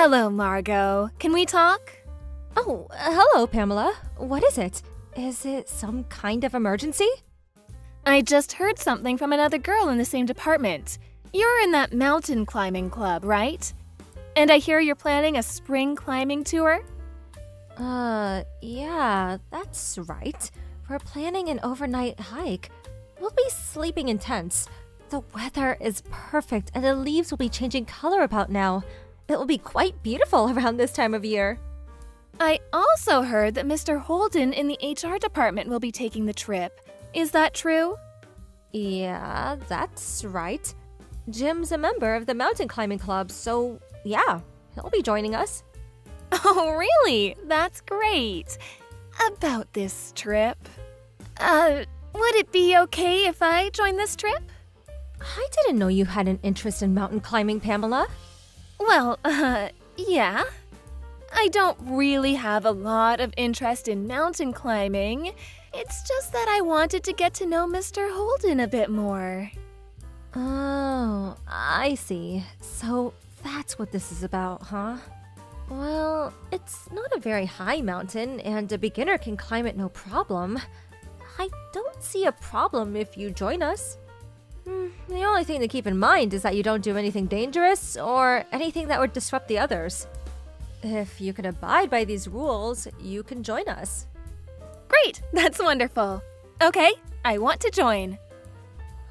Hello, Margot. Can we talk? Oh, hello, Pamela. What is it? Is it some kind of emergency? I just heard something from another girl in the same department. You're in that mountain climbing club, right? And I hear you're planning a spring climbing tour? Yeah, that's right. We're planning an overnight hike. We'll be sleeping in tents. The weather is perfect and the leaves will be changing color about now. It will be quite beautiful around this time of year. I also heard that Mr. Holden in the HR department will be taking the trip. Is that true? Yeah, that's right. Jim's a member of the mountain climbing club, so yeah, he'll be joining us. Oh, really? That's great. About this trip. Would it be okay if I join this trip? I didn't know you had an interest in mountain climbing, Pamela. Well, yeah. I don't really have a lot of interest in mountain climbing. It's just that I wanted to get to know Mr. Holden a bit more. Oh, I see. So that's what this is about, huh? Well, it's not a very high mountain, and a beginner can climb it no problem. I don't see a problem if you join us. The only thing to keep in mind is that you don't do anything dangerous or anything that would disrupt the others. If you can abide by these rules, you can join us. Great, that's wonderful. Okay, I want to join.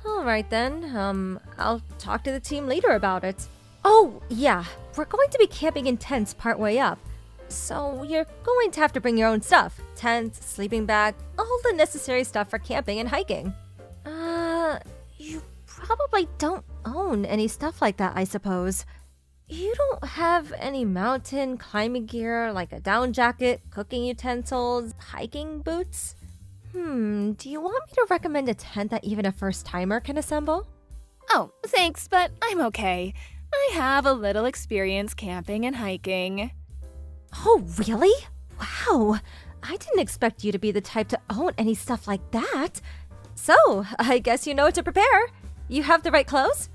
All right then, I'll talk to the team later about it. Oh, yeah, we're going to be camping in tents partway up. So you're going to have to bring your own stuff. Tent, sleeping bag, all the necessary stuff for camping and hiking. You probably don't own any stuff like that, I suppose. You don't have any mountain climbing gear like a down jacket, cooking utensils, hiking boots? Do you want me to recommend a tent that even a first-timer can assemble? Oh, thanks, but I'm okay. I have a little experience camping and hiking. Oh, really? Wow. I didn't expect you to be the type to own any stuff like that. So, I guess you know what to prepare. You have the right clothes?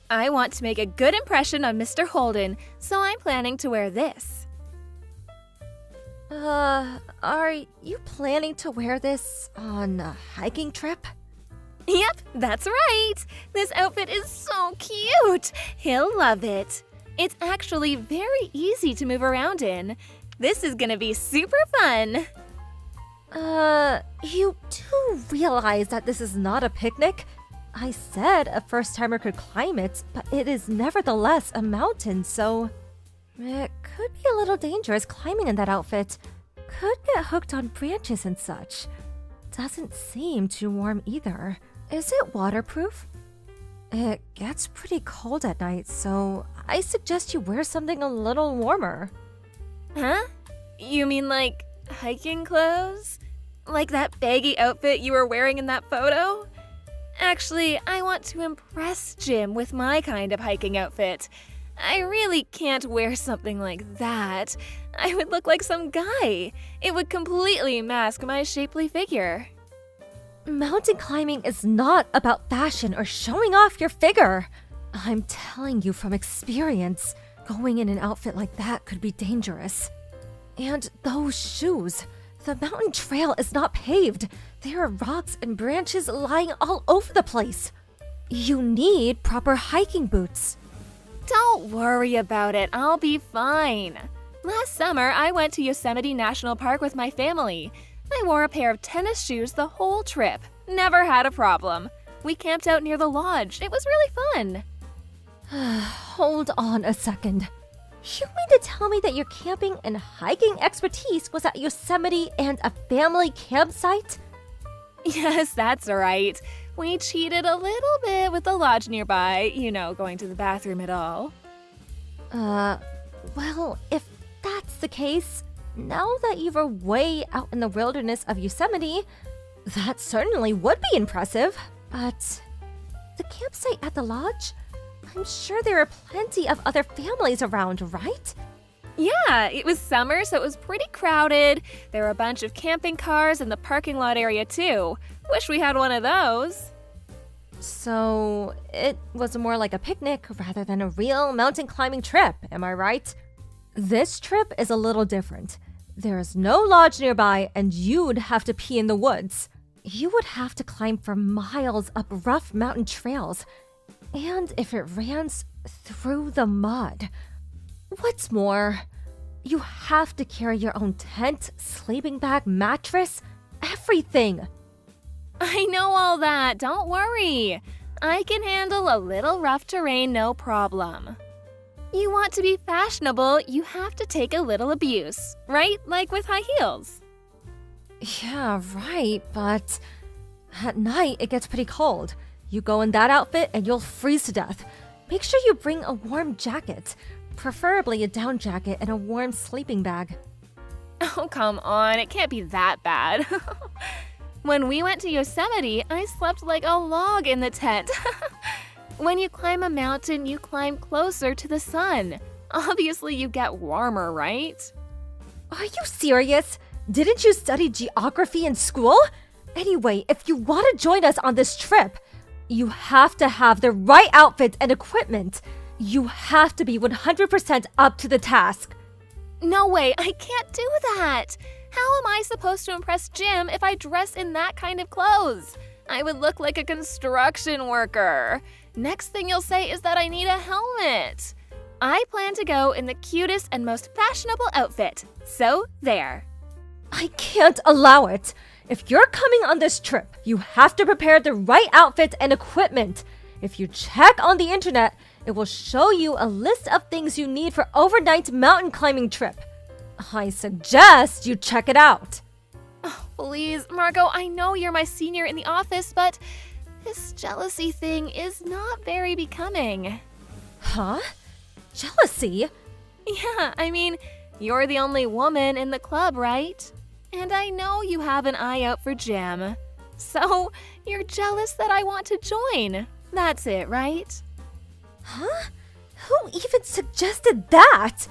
I want to make a good impression on Mr. Holden, so I'm planning to wear this. Are you planning to wear this on a hiking trip? Yep, that's right. This outfit is so cute. He'll love it. It's actually very easy to move around in. This is gonna be super fun. You do realize that this is not a picnic? I said a first-timer could climb it, but it is nevertheless a mountain, so it could be a little dangerous climbing in that outfit. Could get hooked on branches and such. Doesn't seem too warm either. Is it waterproof? It gets pretty cold at night, so I suggest you wear something a little warmer. Huh? You mean like hiking clothes? Like that baggy outfit you were wearing in that photo? Actually, I want to impress Jim with my kind of hiking outfit. I really can't wear something like that. I would look like some guy. It would completely mask my shapely figure. Mountain climbing is not about fashion or showing off your figure. I'm telling you from experience, going in an outfit like that could be dangerous. And those shoes. The mountain trail is not paved. There are rocks and branches lying all over the place. You need proper hiking boots. Don't worry about it. I'll be fine. Last summer, I went to Yosemite National Park with my family. I wore a pair of tennis shoes the whole trip. Never had a problem. We camped out near the lodge. It was really fun. Hold on a second. You mean to tell me that your camping and hiking expertise was at Yosemite and a family campsite? Yes, that's right. We cheated a little bit with the lodge nearby, going to the bathroom and all. Well, if that's the case, now that you were way out in the wilderness of Yosemite, that certainly would be impressive. But the campsite at the lodge? I'm sure there are plenty of other families around, right? Yeah, it was summer, so it was pretty crowded. There were a bunch of camping cars in the parking lot area, too. Wish we had one of those. So, it was more like a picnic rather than a real mountain climbing trip, am I right? This trip is a little different. There is no lodge nearby, and you'd have to pee in the woods. You would have to climb for miles up rough mountain trails, and if it rains, through the mud. What's more, you have to carry your own tent, sleeping bag, mattress, everything. I know all that, don't worry. I can handle a little rough terrain, no problem. You want to be fashionable, you have to take a little abuse, right? Like with high heels. Yeah, right, but at night it gets pretty cold. You go in that outfit and you'll freeze to death. Make sure you bring a warm jacket, preferably a down jacket and a warm sleeping bag. Oh, come on, it can't be that bad. When we went to Yosemite, I slept like a log in the tent. When you climb a mountain, you climb closer to the sun. Obviously, you get warmer, right? Are you serious? Didn't you study geography in school? Anyway, if you want to join us on this trip, you have to have the right outfit and equipment. You have to be 100% up to the task. No way, I can't do that. How am I supposed to impress Jim if I dress in that kind of clothes? I would look like a construction worker. Next thing you'll say is that I need a helmet. I plan to go in the cutest and most fashionable outfit. So there. I can't allow it. If you're coming on this trip, you have to prepare the right outfit and equipment. If you check on the internet, it will show you a list of things you need for overnight mountain climbing trip. I suggest you check it out. Oh, please, Margot, I know you're my senior in the office, but this jealousy thing is not very becoming. Huh? Jealousy? Yeah, I mean, you're the only woman in the club, right? And I know you have an eye out for Jim. So, you're jealous that I want to join. That's it, right? Huh? Who even suggested that?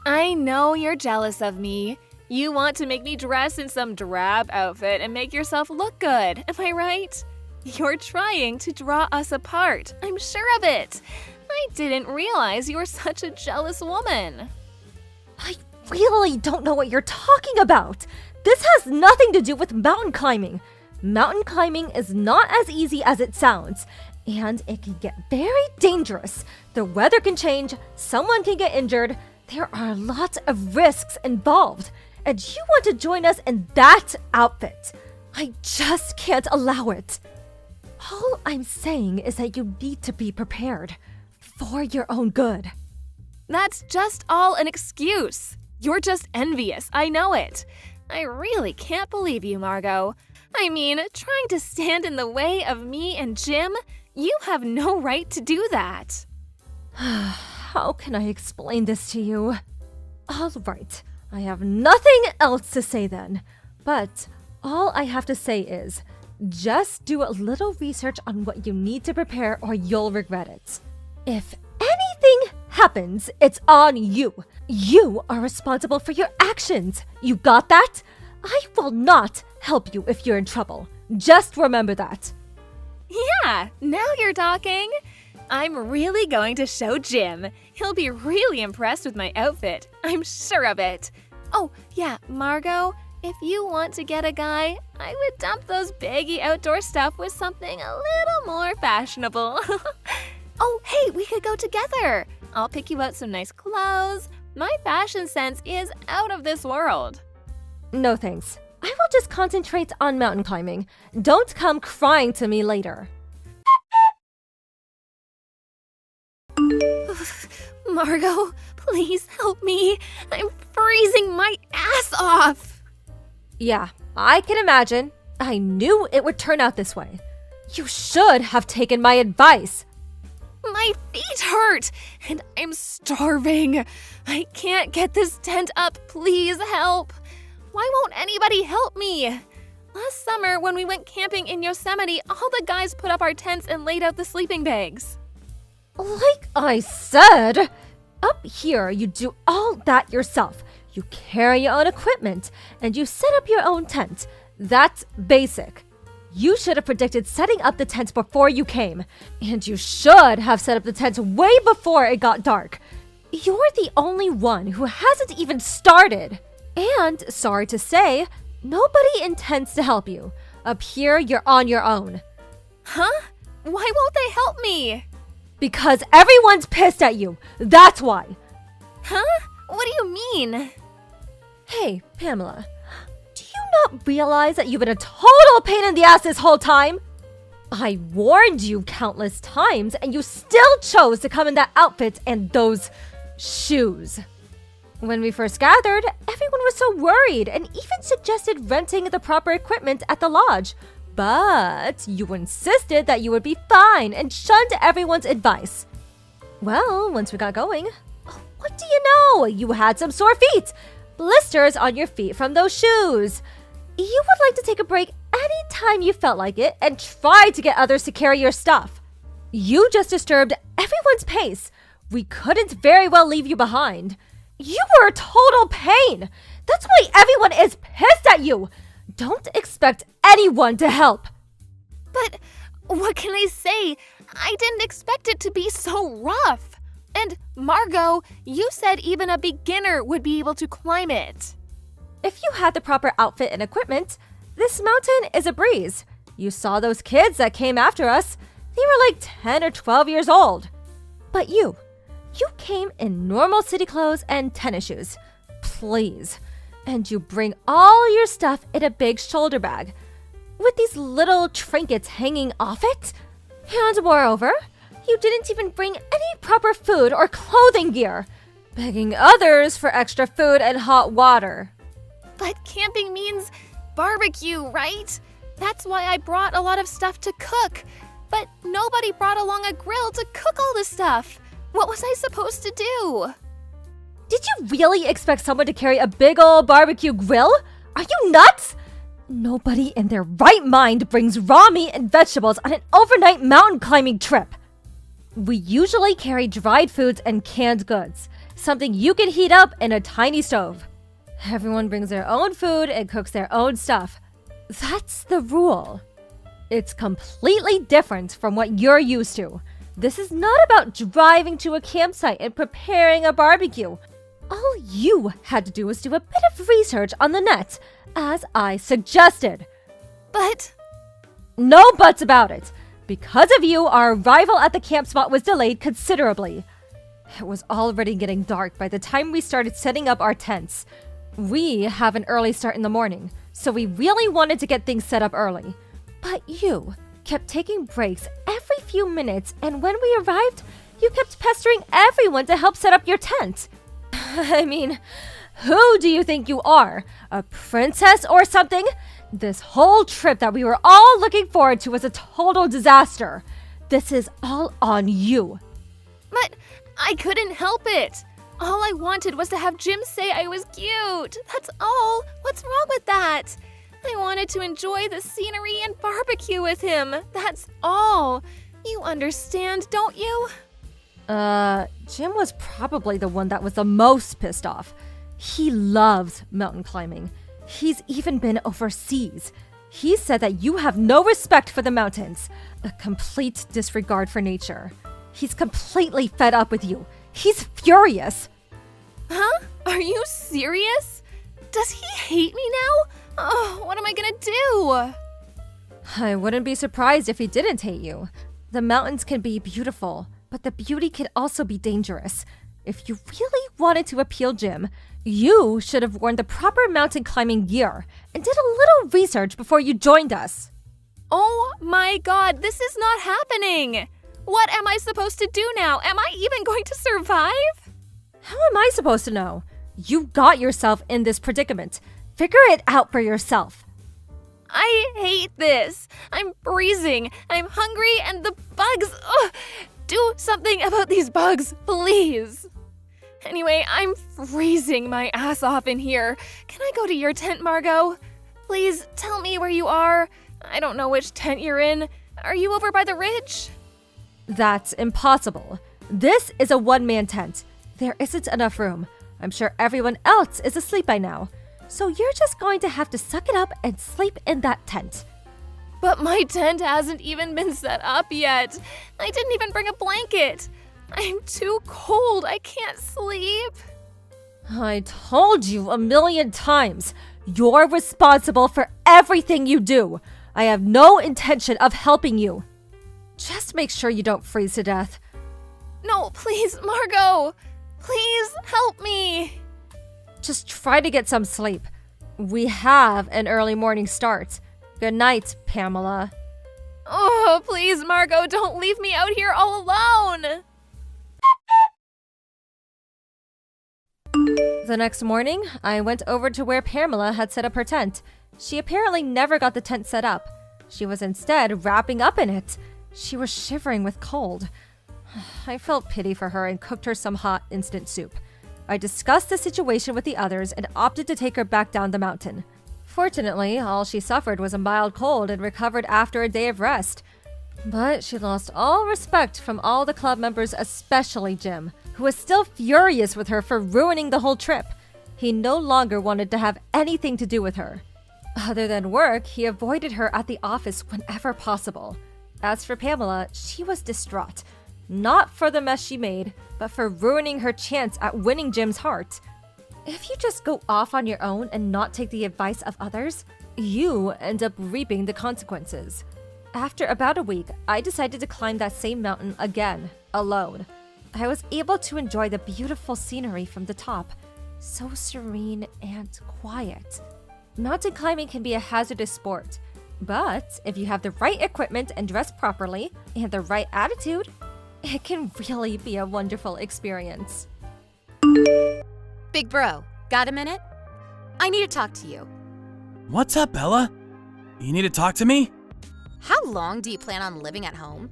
I know you're jealous of me. You want to make me dress in some drab outfit and make yourself look good, am I right? You're trying to draw us apart, I'm sure of it. I didn't realize you were such a jealous woman. I really don't know what you're talking about. This has nothing to do with mountain climbing. Mountain climbing is not as easy as it sounds, and it can get very dangerous. The weather can change, someone can get injured. There are lots of risks involved, and you want to join us in that outfit. I just can't allow it. All I'm saying is that you need to be prepared for your own good. That's just all an excuse. You're just envious, I know it. I really can't believe you, Margot. I mean, trying to stand in the way of me and Jim, you have no right to do that. How can I explain this to you? All right, I have nothing else to say then. But all I have to say is, just do a little research on what you need to prepare or you'll regret it. If anything happens, it's on you. You are responsible for your actions. You got that? I will not help you if you're in trouble. Just remember that. Yeah, now you're talking. I'm really going to show Jim. He'll be really impressed with my outfit. I'm sure of it. Oh, yeah, Margot, if you want to get a guy, I would dump those baggy outdoor stuff with something a little more fashionable. Oh, hey, we could go together. I'll pick you out some nice clothes. My fashion sense is out of this world. No thanks. I will just concentrate on mountain climbing. Don't come crying to me later. Margot, please help me. I'm freezing my ass off. Yeah, I can imagine. I knew it would turn out this way. You should have taken my advice. My feet hurt, and I'm starving. I can't get this tent up. Please help. Why won't anybody help me? Last summer, when we went camping in Yosemite, all the guys put up our tents and laid out the sleeping bags. Like I said, up here you do all that yourself. You carry your own equipment, and you set up your own tent. That's basic. You should have predicted setting up the tent before you came, and you should have set up the tent way before it got dark. You're the only one who hasn't even started. And, sorry to say, nobody intends to help you. Up here, you're on your own. Huh? Why won't they help me? Because everyone's pissed at you. That's why. Huh? What do you mean? Hey, Pamela, do you not realize that you've been a total pain in the ass this whole time? I warned you countless times, and you still chose to come in that outfit and those shoes. When we first gathered, everyone was so worried and even suggested renting the proper equipment at the lodge. But you insisted that you would be fine and shunned everyone's advice. Well, once we got going, what do you know? You had some sore feet. Blisters on your feet from those shoes. You would like to take a break anytime you felt like it and try to get others to carry your stuff. You just disturbed everyone's pace. We couldn't very well leave you behind. You were a total pain. That's why everyone is pissed at you. Don't expect anyone to help. But what can I say? I didn't expect it to be so rough. And Margot, you said even a beginner would be able to climb it. If you had the proper outfit and equipment, this mountain is a breeze. You saw those kids that came after us. They were like 10 or 12 years old. But you came in normal city clothes and tennis shoes. Please. And you bring all your stuff in a big shoulder bag with these little trinkets hanging off it. And moreover, you didn't even bring any proper food or clothing gear, begging others for extra food and hot water. But camping means barbecue, right? That's why I brought a lot of stuff to cook. But nobody brought along a grill to cook all the stuff. What was I supposed to do? Did you really expect someone to carry a big old barbecue grill? Are you nuts? Nobody in their right mind brings raw meat and vegetables on an overnight mountain climbing trip. We usually carry dried foods and canned goods, something you can heat up in a tiny stove. Everyone brings their own food and cooks their own stuff. That's the rule. It's completely different from what you're used to. This is not about driving to a campsite and preparing a barbecue. All you had to do was do a bit of research on the net, as I suggested. But... No buts about it. Because of you, our arrival at the camp spot was delayed considerably. It was already getting dark by the time we started setting up our tents. We have an early start in the morning, so we really wanted to get things set up early. But you kept taking breaks every few minutes, and when we arrived, you kept pestering everyone to help set up your tent. I mean, who do you think you are? A princess or something? This whole trip that we were all looking forward to was a total disaster. This is all on you. But I couldn't help it. All I wanted was to have Jim say I was cute. That's all. What's wrong with that? I wanted to enjoy the scenery and barbecue with him. That's all. You understand, don't you? Jim was probably the one that was the most pissed off. He loves mountain climbing. He's even been overseas. He said that you have no respect for the mountains, a complete disregard for nature. He's completely fed up with you. He's furious. Huh? Are you serious? Does he hate me now? Oh, what am I gonna do? I wouldn't be surprised if he didn't hate you. The mountains can be beautiful, but the beauty can also be dangerous. If you really wanted to appeal Jim, you should have worn the proper mountain climbing gear and did a little research before you joined us. Oh my god, this is not happening! What am I supposed to do now? Am I even going to survive? How am I supposed to know? You got yourself in this predicament. Figure it out for yourself. I hate this. I'm freezing. I'm hungry and the bugs. Ugh. Do something about these bugs, please. Anyway, I'm freezing my ass off in here. Can I go to your tent, Margot? Please tell me where you are. I don't know which tent you're in. Are you over by the ridge? That's impossible. This is a one-man tent. There isn't enough room. I'm sure everyone else is asleep by now. So you're just going to have to suck it up and sleep in that tent. But my tent hasn't even been set up yet. I didn't even bring a blanket. I'm too cold. I can't sleep. I told you a million times. You're responsible for everything you do. I have no intention of helping you. Just make sure you don't freeze to death. No, please, Margot. Please help me. Just try to get some sleep. We have an early morning start. Good night, Pamela. Oh, please, Margot, don't leave me out here all alone. The next morning, I went over to where Pamela had set up her tent. She apparently never got the tent set up. She was instead wrapping up in it. She was shivering with cold. I felt pity for her and cooked her some hot instant soup. I discussed the situation with the others and opted to take her back down the mountain. Fortunately, all she suffered was a mild cold and recovered after a day of rest. But she lost all respect from all the club members, especially Jim, who was still furious with her for ruining the whole trip. He no longer wanted to have anything to do with her. Other than work, he avoided her at the office whenever possible. As for Pamela, she was distraught. Not for the mess she made, but for ruining her chance at winning Jim's heart. If you just go off on your own and not take the advice of others, you end up reaping the consequences. After about a week, I decided to climb that same mountain again, alone. I was able to enjoy the beautiful scenery from the top. So serene and quiet. Mountain climbing can be a hazardous sport, but if you have the right equipment and dress properly, and the right attitude, it can really be a wonderful experience. Big bro, got a minute? I need to talk to you. What's up, Bella? You need to talk to me? How long do you plan on living at home?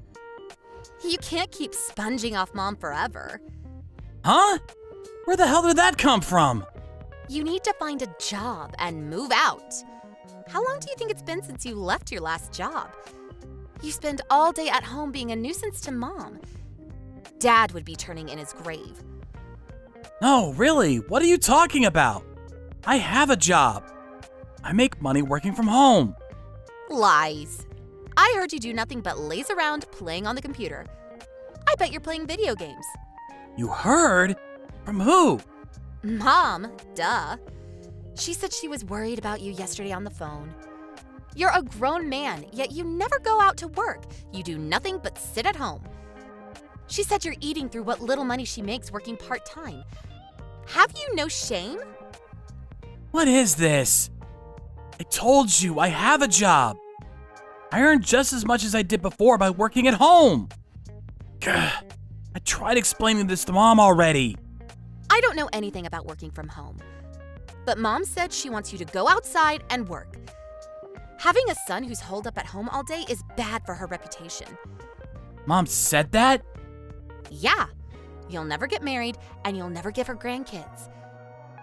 You can't keep sponging off Mom forever. Huh? Where the hell did that come from? You need to find a job and move out. How long do you think it's been since you left your last job? You spend all day at home being a nuisance to Mom. Dad would be turning in his grave. No, really, what are you talking about? I have a job. I make money working from home. Lies. I heard you do nothing but laze around playing on the computer. I bet you're playing video games. You heard? From who? Mom, duh. She said she was worried about you yesterday on the phone. You're a grown man, yet you never go out to work. You do nothing but sit at home. She said you're eating through what little money she makes working part-time. Have you no shame? What is this? I told you, I have a job. I earn just as much as I did before by working at home. Gah, I tried explaining this to Mom already. I don't know anything about working from home. But Mom said she wants you to go outside and work. Having a son who's holed up at home all day is bad for her reputation. Mom said that? Yeah, you'll never get married and you'll never give her grandkids.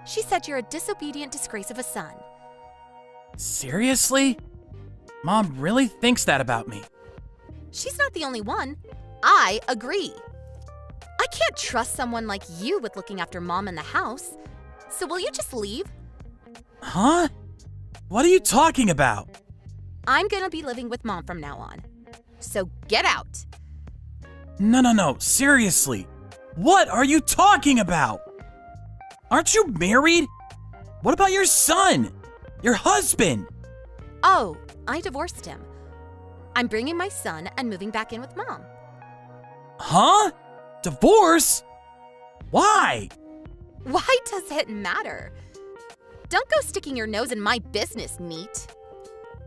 She said you're a disobedient disgrace of a son. Seriously? Mom really thinks that about me. She's not the only one. I agree. I can't trust someone like you with looking after Mom in the house. So will you just leave? Huh? What are you talking about? I'm gonna be living with Mom from now on. So get out. No, seriously. What are you talking about? Aren't you married? What about your son? Your husband? Oh, I divorced him. I'm bringing my son and moving back in with Mom. Huh? Divorce? Why? Why does it matter? Don't go sticking your nose in my business, neat.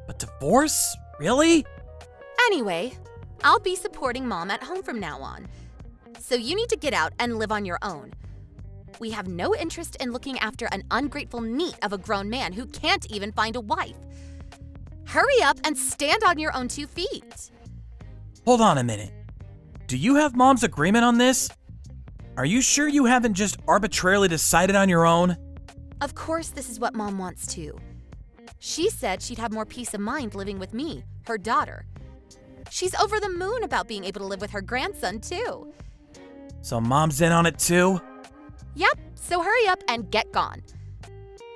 But divorce? Really? Anyway, I'll be supporting Mom at home from now on. So you need to get out and live on your own. We have no interest in looking after an ungrateful neat of a grown man who can't even find a wife. Hurry up and stand on your own 2 feet. Hold on a minute. Do you have Mom's agreement on this? Are you sure you haven't just arbitrarily decided on your own? Of course, this is what Mom wants too. She said she'd have more peace of mind living with me, her daughter. She's over the moon about being able to live with her grandson too. So Mom's in on it too? Yep, so hurry up and get gone.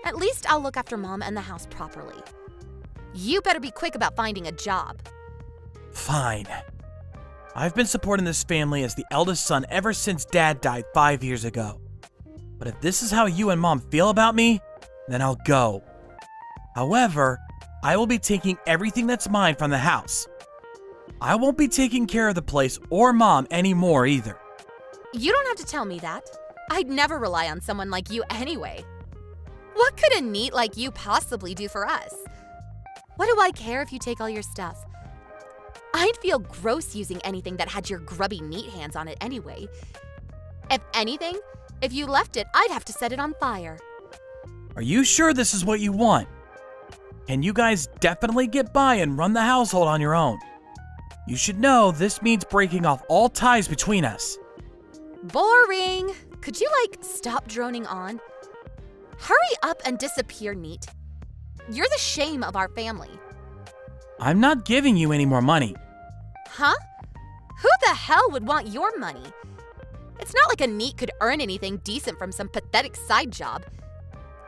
At least I'll look after Mom and the house properly. You better be quick about finding a job. Fine. I've been supporting this family as the eldest son ever since Dad died 5 years ago. But if this is how you and Mom feel about me, then I'll go. However, I will be taking everything that's mine from the house. I won't be taking care of the place or Mom anymore either. You don't have to tell me that. I'd never rely on someone like you anyway. What could a NEET like you possibly do for us? What do I care if you take all your stuff? I'd feel gross using anything that had your grubby NEET hands on it anyway. If anything, if you left it, I'd have to set it on fire. Are you sure this is what you want? Can you guys definitely get by and run the household on your own? You should know this means breaking off all ties between us. Boring. Could you, stop droning on? Hurry up and disappear, NEET. You're the shame of our family. I'm not giving you any more money. Huh? Who the hell would want your money? It's not like a NEET could earn anything decent from some pathetic side job.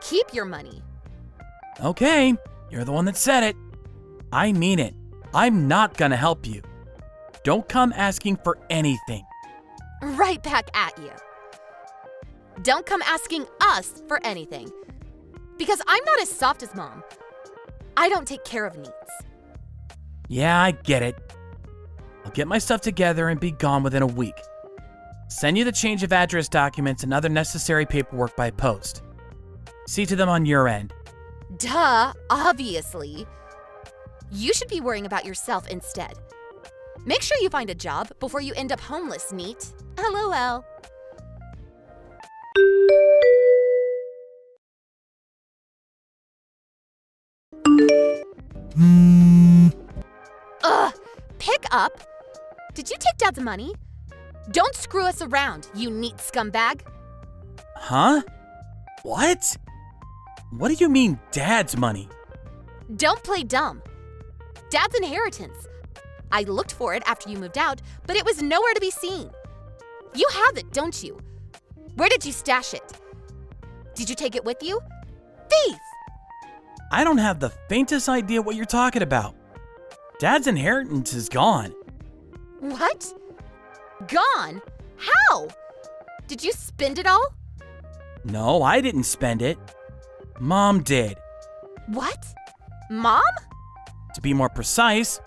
Keep your money. Okay, you're the one that said it. I mean it. I'm not gonna help you. Don't come asking for anything. Right back at you. Don't come asking us for anything. Because I'm not as soft as Mom. I don't take care of NEETs. Yeah, I get it. I'll get my stuff together and be gone within a week. Send you the change of address documents and other necessary paperwork by post. See to them on your end. Duh, obviously. You should be worrying about yourself instead. Make sure you find a job before you end up homeless, NEET. LOL. Ugh! Pick up! Did you take Dad's money? Don't screw us around, you NEET scumbag! Huh? What? What do you mean, Dad's money? Don't play dumb. Dad's inheritance. I looked for it after you moved out, but it was nowhere to be seen. You have it, don't you? Where did you stash it? Did you take it with you? Thief! I don't have the faintest idea what you're talking about. Dad's inheritance is gone. What? Gone? How? Did you spend it all? No, I didn't spend it. Mom did. What? Mom? To be more precise,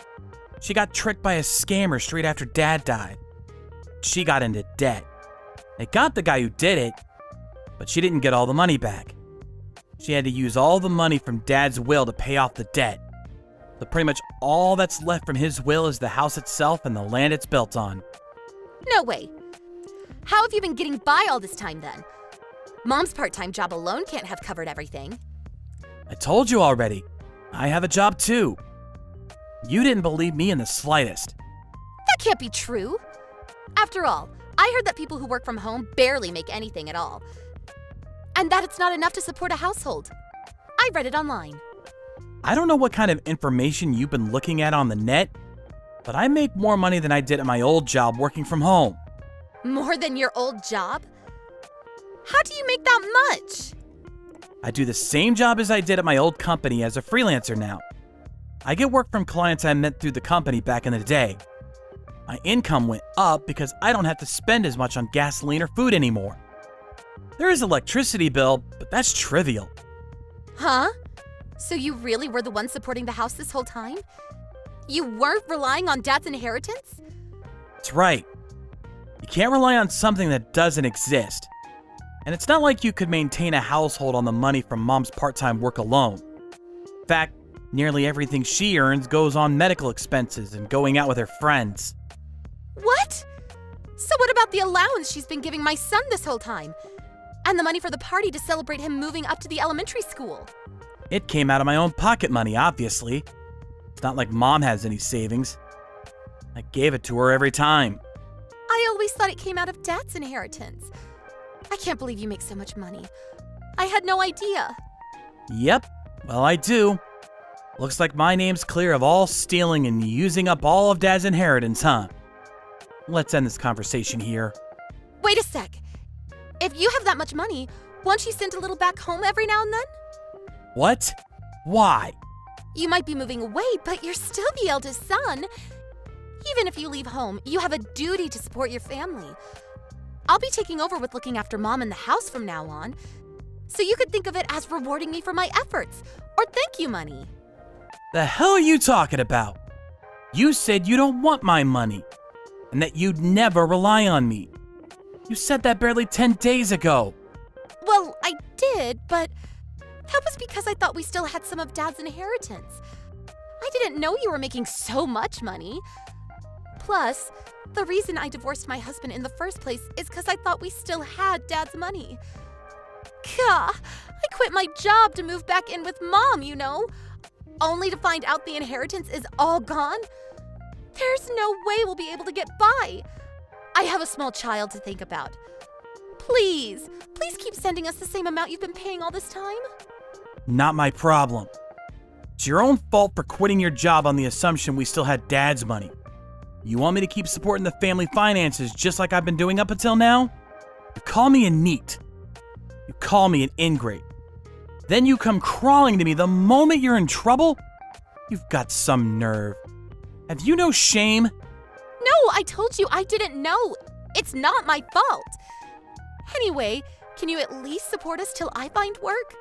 she got tricked by a scammer straight after Dad died. She got into debt. They got the guy who did it, but she didn't get all the money back. She had to use all the money from Dad's will to pay off the debt. So pretty much all that's left from his will is the house itself and the land it's built on. No way. How have you been getting by all this time then? Mom's part-time job alone can't have covered everything. I told you already. I have a job too. You didn't believe me in the slightest. That can't be true. After all, I heard that people who work from home barely make anything at all. And that it's not enough to support a household. I read it online. I don't know what kind of information you've been looking at on the net, but I make more money than I did at my old job working from home. More than your old job? How do you make that much? I do the same job as I did at my old company as a freelancer now. I get work from clients I met through the company back in the day. My income went up because I don't have to spend as much on gasoline or food anymore. There is electricity bill, but that's trivial. Huh? So you really were the one supporting the house this whole time? You weren't relying on Dad's inheritance? That's right. You can't rely on something that doesn't exist. And it's not like you could maintain a household on the money from Mom's part-time work alone. In fact, nearly everything she earns goes on medical expenses and going out with her friends. What? So what about the allowance she's been giving my son this whole time? And the money for the party to celebrate him moving up to the elementary school? It came out of my own pocket money, obviously. It's not like Mom has any savings. I gave it to her every time. I always thought it came out of Dad's inheritance. I can't believe you make so much money. I had no idea. Yep, well I do. Looks like my name's clear of all stealing and using up all of Dad's inheritance, huh? Let's end this conversation here. Wait a sec. If you have that much money, won't you send a little back home every now and then? What? Why? You might be moving away, but you're still the eldest son. Even if you leave home, you have a duty to support your family. I'll be taking over with looking after Mom in the house from now on, so you could think of it as rewarding me for my efforts, or thank you money. The hell are you talking about? You said you don't want my money, and that you'd never rely on me. You said that barely 10 days ago. Well, I did, but that was because I thought we still had some of Dad's inheritance. I didn't know you were making so much money. Plus, the reason I divorced my husband in the first place is because I thought we still had Dad's money. Gah, I quit my job to move back in with Mom, you know, only to find out the inheritance is all gone. There's no way we'll be able to get by. I have a small child to think about. Please keep sending us the same amount you've been paying all this time. Not my problem. It's your own fault for quitting your job on the assumption we still had Dad's money. You want me to keep supporting the family finances just like I've been doing up until now? You call me a neat. You call me an ingrate. Then you come crawling to me the moment you're in trouble? You've got some nerve. Have you no shame? No, I told you I didn't know. It's not my fault. Anyway, can you at least support us till I find work?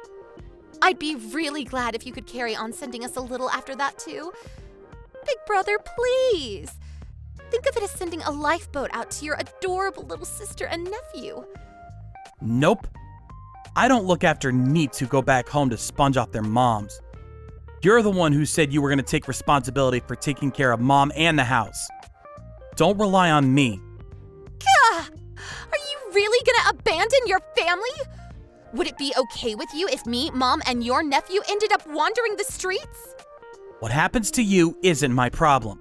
I'd be really glad if you could carry on sending us a little after that too. Big brother, please. Think of it as sending a lifeboat out to your adorable little sister and nephew. Nope. I don't look after neets who go back home to sponge off their moms. You're the one who said you were going to take responsibility for taking care of Mom and the house. Don't rely on me. Gah! Are you really going to abandon your family? Would it be okay with you if me, Mom, and your nephew ended up wandering the streets? What happens to you isn't my problem.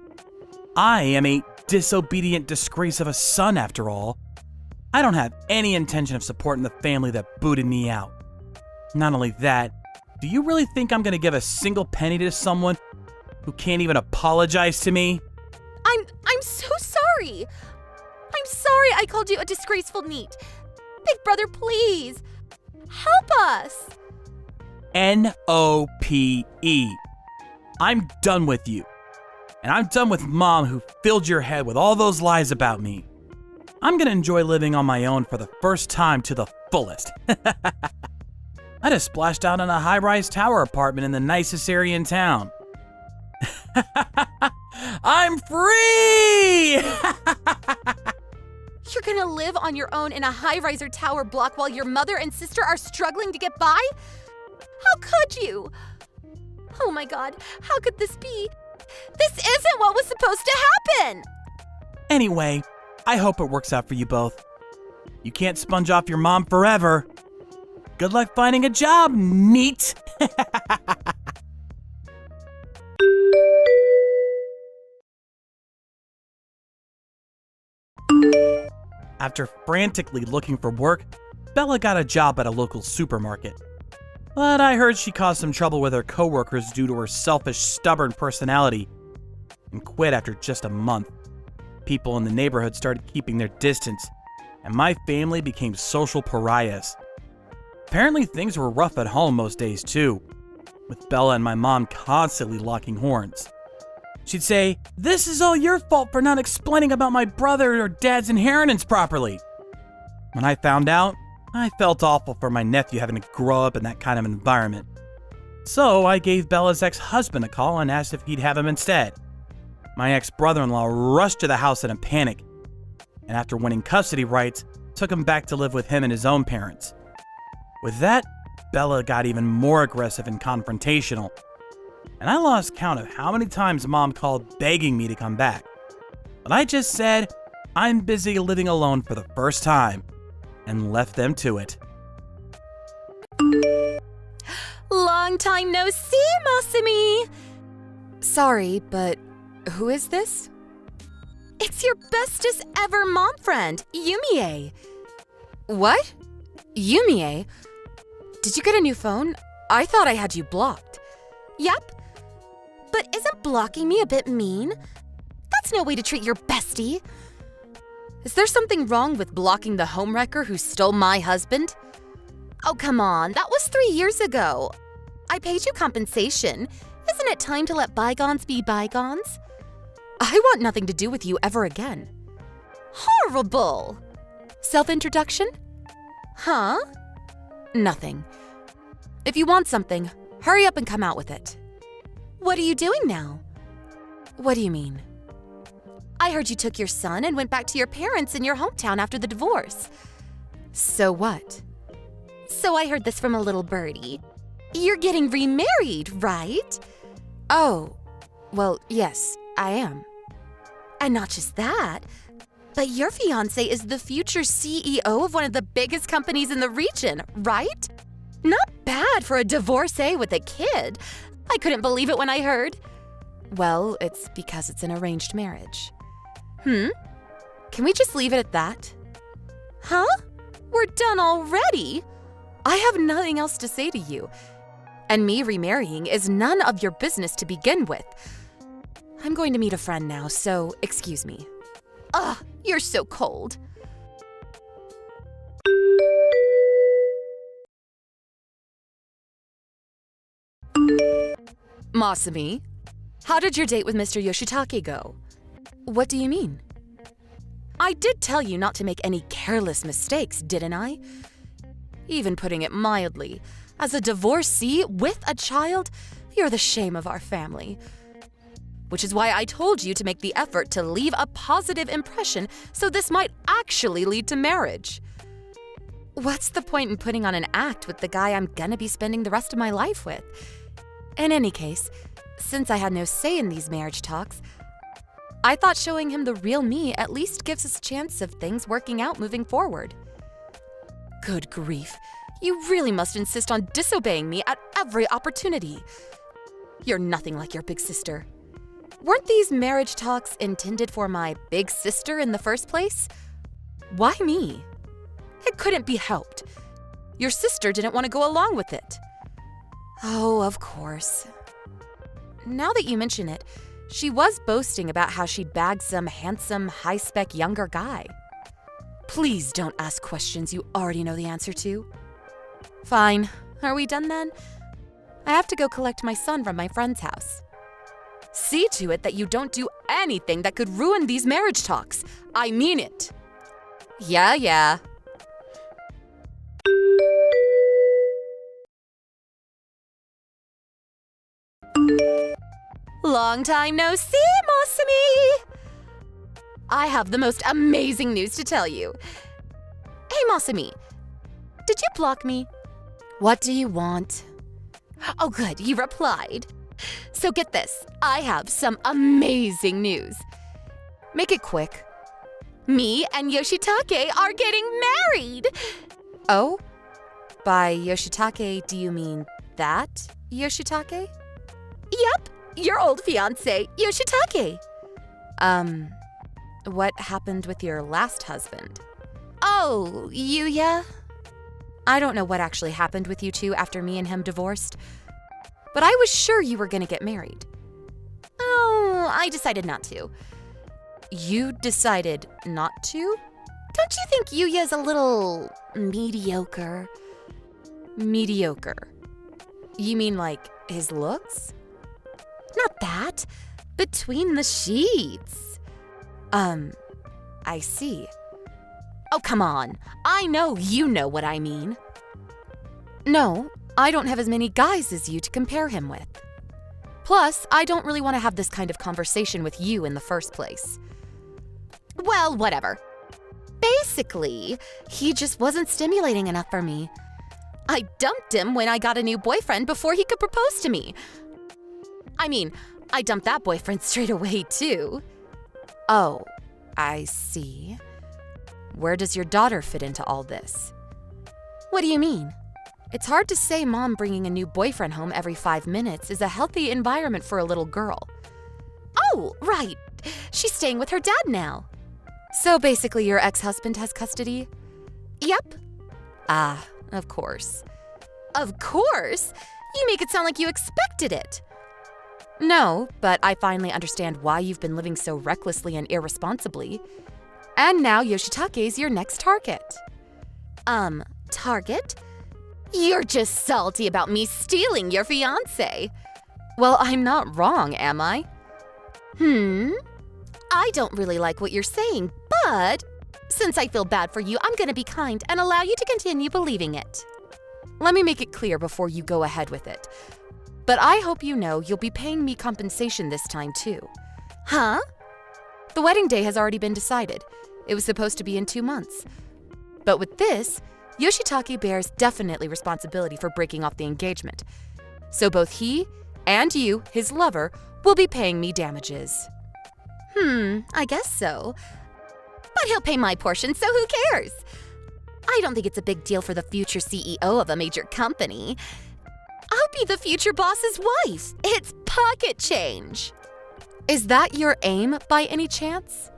I am a disobedient disgrace of a son, after all. I don't have any intention of supporting the family that booted me out. Not only that, do you really think I'm going to give a single penny to someone who can't even apologize to me? I'm so sorry. I'm sorry I called you a disgraceful neat. Big brother, please, help us. N-O-P-E. I'm done with you. And I'm done with Mom who filled your head with all those lies about me. I'm gonna enjoy living on my own for the first time to the fullest. I just splashed out in a high-rise tower apartment in the nicest area in town. I'm free! You're gonna live on your own in a high-riser tower block while your mother and sister are struggling to get by? How could you? Oh my God, how could this be? This isn't what was supposed to happen! Anyway, I hope it works out for you both. You can't sponge off your mom forever. Good luck finding a job, neat! After frantically looking for work, Bella got a job at a local supermarket. But I heard she caused some trouble with her coworkers due to her selfish, stubborn personality and quit after just a month. People in the neighborhood started keeping their distance, and my family became social pariahs. Apparently things were rough at home most days too, with Bella and my mom constantly locking horns. She'd say, "This is all your fault for not explaining about my brother or Dad's inheritance properly." When I found out, I felt awful for my nephew having to grow up in that kind of environment. So I gave Bella's ex-husband a call and asked if he'd have him instead. My ex-brother-in-law rushed to the house in a panic, and after winning custody rights, took him back to live with him and his own parents. With that, Bella got even more aggressive and confrontational, and I lost count of how many times Mom called begging me to come back. But I just said, I'm busy living alone for the first time, and left them to it. Long time no see, Masumi! Sorry, but who is this? It's your bestest ever mom friend, Yumie. What? Yumie? Did you get a new phone? I thought I had you blocked. Yep. But isn't blocking me a bit mean? That's no way to treat your bestie. Is there something wrong with blocking the homewrecker who stole my husband? Oh, come on. That was 3 years ago. I paid you compensation. Isn't it time to let bygones be bygones? I want nothing to do with you ever again. Horrible! Self-introduction? Huh? Nothing. If you want something, hurry up and come out with it. What are you doing now? What do you mean? I heard you took your son and went back to your parents in your hometown after the divorce. So what? So I heard this from a little birdie. You're getting remarried, right? Oh, well, yes, I am. And not just that, but your fiancé is the future CEO of one of the biggest companies in the region, right? Not bad for a divorcee with a kid. I couldn't believe it when I heard. Well, it's because it's an arranged marriage. Can we just leave it at that? Huh? We're done already? I have nothing else to say to you. And me remarrying is none of your business to begin with. I'm going to meet a friend now, so excuse me. Ugh, you're so cold. Masami, how did your date with Mr. Yoshitake go? What do you mean? I did tell you not to make any careless mistakes, didn't I? Even putting it mildly, as a divorcee with a child, you're the shame of our family. Which is why I told you to make the effort to leave a positive impression so this might actually lead to marriage. What's the point in putting on an act with the guy I'm gonna be spending the rest of my life with? In any case, since I had no say in these marriage talks, I thought showing him the real me at least gives us a chance of things working out moving forward. Good grief, you really must insist on disobeying me at every opportunity. You're nothing like your big sister. Weren't these marriage talks intended for my big sister in the first place? Why me? It couldn't be helped. Your sister didn't want to go along with it. Oh, of course. Now that you mention it, she was boasting about how she'd bagged some handsome, high-spec younger guy. Please don't ask questions you already know the answer to. Fine. Are we done then? I have to go collect my son from my friend's house. See to it that you don't do anything that could ruin these marriage talks. I mean it. Yeah. Long time no see, Masami! I have the most amazing news to tell you. Hey, Masami, did you block me? What do you want? Oh, good, you replied. So get this, I have some amazing news. Make it quick. Me and Yoshitake are getting married! Oh? By Yoshitake, do you mean that Yoshitake? Yep, your old fiancé, Yoshitake. What happened with your last husband? Oh, Yuya? I don't know what actually happened with you two after me and him divorced, but I was sure you were gonna get married. Oh, I decided not to. You decided not to? Don't you think Yuya's a little mediocre? Mediocre? You mean like his looks? Not that. Between the sheets. I see. Oh, come on. I know you know what I mean. No, I don't have as many guys as you to compare him with. Plus, I don't really want to have this kind of conversation with you in the first place. Well, whatever. Basically, he just wasn't stimulating enough for me. I dumped him when I got a new boyfriend before he could propose to me. I mean, I dumped that boyfriend straight away, too. Oh, I see. Where does your daughter fit into all this? What do you mean? It's hard to say mom bringing a new boyfriend home every 5 minutes is a healthy environment for a little girl. Oh, right. She's staying with her dad now. So basically your ex-husband has custody? Yep. Ah, of course. Of course? You make it sound like you expected it. No, but I finally understand why you've been living so recklessly and irresponsibly. And now Yoshitake's your next target. Target? You're just salty about me stealing your fiancé. Well, I'm not wrong, am I? I don't really like what you're saying, but since I feel bad for you, I'm gonna be kind and allow you to continue believing it. Let me make it clear before you go ahead with it. But I hope you know you'll be paying me compensation this time too. Huh? The wedding day has already been decided. It was supposed to be in 2 months. But with this, Yoshitake bears definitely responsibility for breaking off the engagement. So both he and you, his lover, will be paying me damages. I guess so. But he'll pay my portion, so who cares? I don't think it's a big deal for the future CEO of a major company. I'll be the future boss's wife. It's pocket change. Is that your aim by any chance?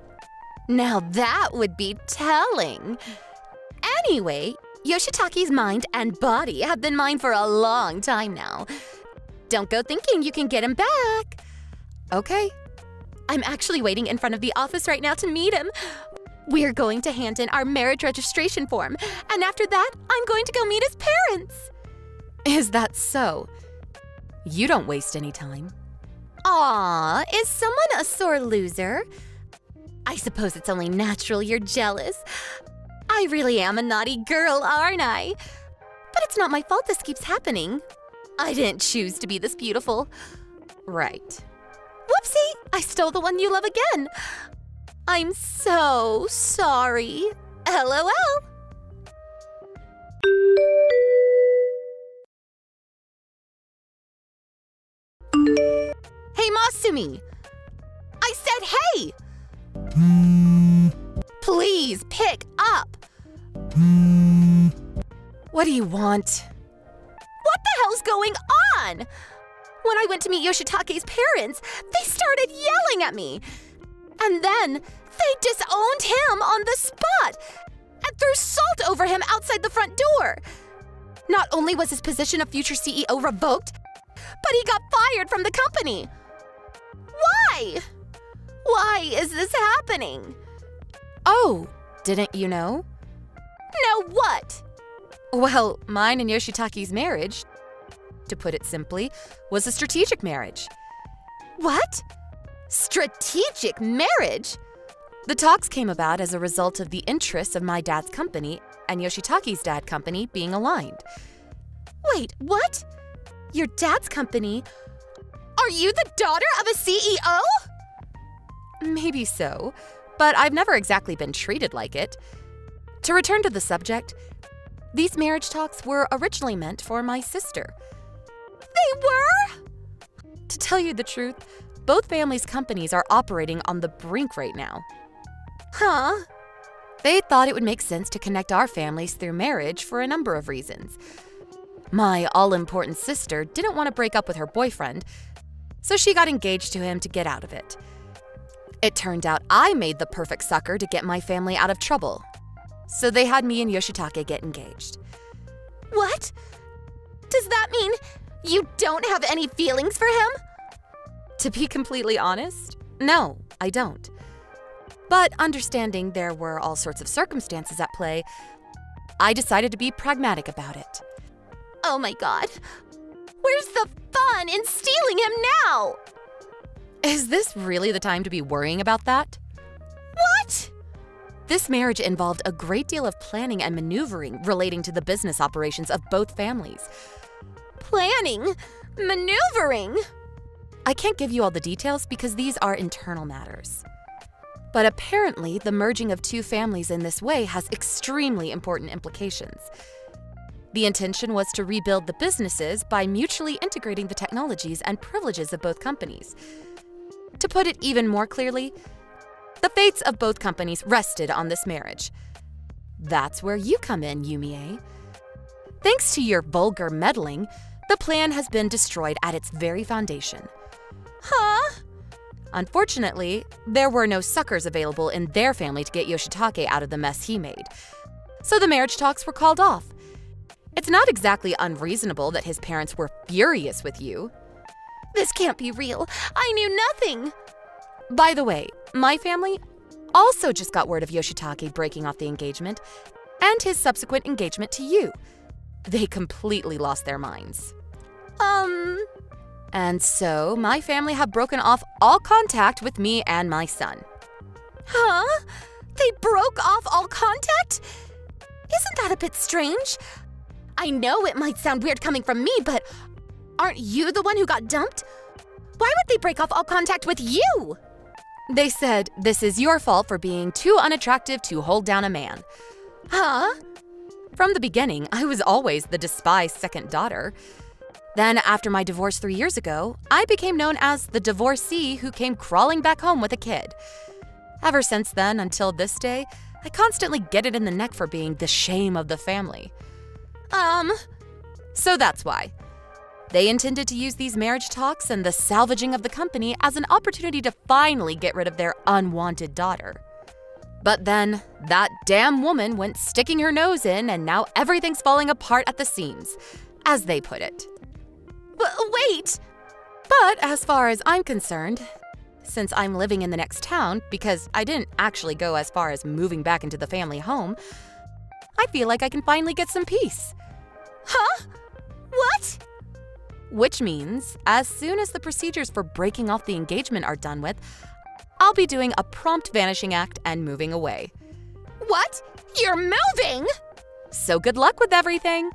Now that would be telling. Anyway, Yoshitake's mind and body have been mine for a long time now. Don't go thinking you can get him back. Okay. I'm actually waiting in front of the office right now to meet him. We're going to hand in our marriage registration form, and after that, I'm going to go meet his parents. Is that so? You don't waste any time. Aw, is someone a sore loser? I suppose it's only natural you're jealous. I really am a naughty girl, aren't I? But it's not my fault this keeps happening. I didn't choose to be this beautiful. Right. Whoopsie! I stole the one you love again. I'm so sorry. LOL. Hey, Masumi! I said hey! Please pick up! What do you want? What the hell's going on? When I went to meet Yoshitake's parents, they started yelling at me. And then they disowned him on the spot and threw salt over him outside the front door. Not only was his position of future CEO revoked, but he got fired from the company. Why? Why is this happening? Oh, didn't you know? Know what? Well, mine and Yoshitake's marriage, to put it simply, was a strategic marriage. What? Strategic marriage? The talks came about as a result of the interests of my dad's company and Yoshitake's dad's company being aligned. Wait, what? Your dad's company? Are you the daughter of a CEO? Maybe so, but I've never exactly been treated like it. To return to the subject, these marriage talks were originally meant for my sister. They were? To tell you the truth, both families' companies are operating on the brink right now. Huh? They thought it would make sense to connect our families through marriage for a number of reasons. My all-important sister didn't want to break up with her boyfriend, so she got engaged to him to get out of it. It turned out I made the perfect sucker to get my family out of trouble, so they had me and Yoshitake get engaged. What? Does that mean you don't have any feelings for him? To be completely honest, no, I don't. But understanding there were all sorts of circumstances at play, I decided to be pragmatic about it. Oh my god. Where's the fun in stealing him now? Is this really the time to be worrying about that? What? This marriage involved a great deal of planning and maneuvering relating to the business operations of both families. Planning? Maneuvering? I can't give you all the details because these are internal matters. But apparently, the merging of two families in this way has extremely important implications. The intention was to rebuild the businesses by mutually integrating the technologies and privileges of both companies. To put it even more clearly, the fates of both companies rested on this marriage. That's where you come in, Yumie. Thanks to your vulgar meddling, the plan has been destroyed at its very foundation. Huh? Unfortunately, there were no suckers available in their family to get Yoshitake out of the mess he made. So the marriage talks were called off. It's not exactly unreasonable that his parents were furious with you. This can't be real. I knew nothing. By the way, my family also just got word of Yoshitake breaking off the engagement and his subsequent engagement to you. They completely lost their minds. And so my family have broken off all contact with me and my son. Huh? They broke off all contact? Isn't that a bit strange? I know it might sound weird coming from me, but aren't you the one who got dumped? Why would they break off all contact with you? They said, this is your fault for being too unattractive to hold down a man. Huh? From the beginning, I was always the despised second daughter. Then, after my divorce 3 years ago, I became known as the divorcee who came crawling back home with a kid. Ever since then, until this day, I constantly get it in the neck for being the shame of the family. So that's why. They intended to use these marriage talks and the salvaging of the company as an opportunity to finally get rid of their unwanted daughter. But then, that damn woman went sticking her nose in, and now everything's falling apart at the seams, as they put it. Wait! But as far as I'm concerned, since I'm living in the next town, because I didn't actually go as far as moving back into the family home, I feel like I can finally get some peace. Huh? What? Which means, as soon as the procedures for breaking off the engagement are done with, I'll be doing a prompt vanishing act and moving away. What? You're moving? So good luck with everything.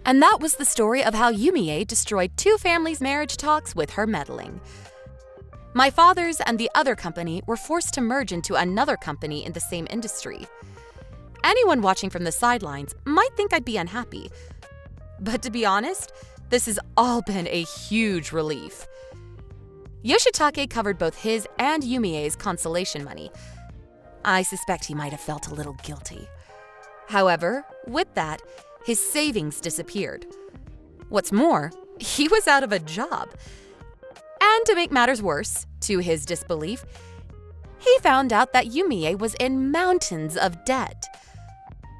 And that was the story of how Yumie destroyed 2 families' marriage talks with her meddling. My father's and the other company were forced to merge into another company in the same industry. Anyone watching from the sidelines might think I'd be unhappy. But to be honest, this has all been a huge relief. Yoshitake covered both his and Yumie's consolation money. I suspect he might have felt a little guilty. However, with that, his savings disappeared. What's more, he was out of a job. And to make matters worse, to his disbelief, he found out that Yumie was in mountains of debt.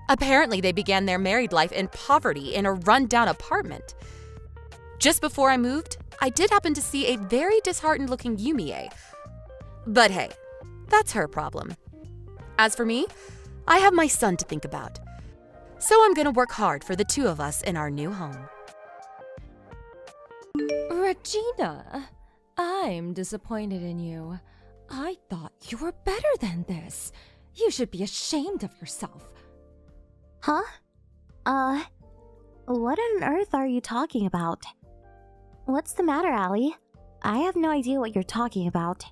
Apparently, they began their married life in poverty in a run-down apartment. Just before I moved, I did happen to see a very disheartened-looking Yumie. But hey, that's her problem. As for me, I have my son to think about. So I'm gonna work hard for the 2 of us in our new home. Regina, I'm disappointed in you. I thought you were better than this. You should be ashamed of yourself. Huh? What on earth are you talking about? What's the matter, Allie? I have no idea what you're talking about.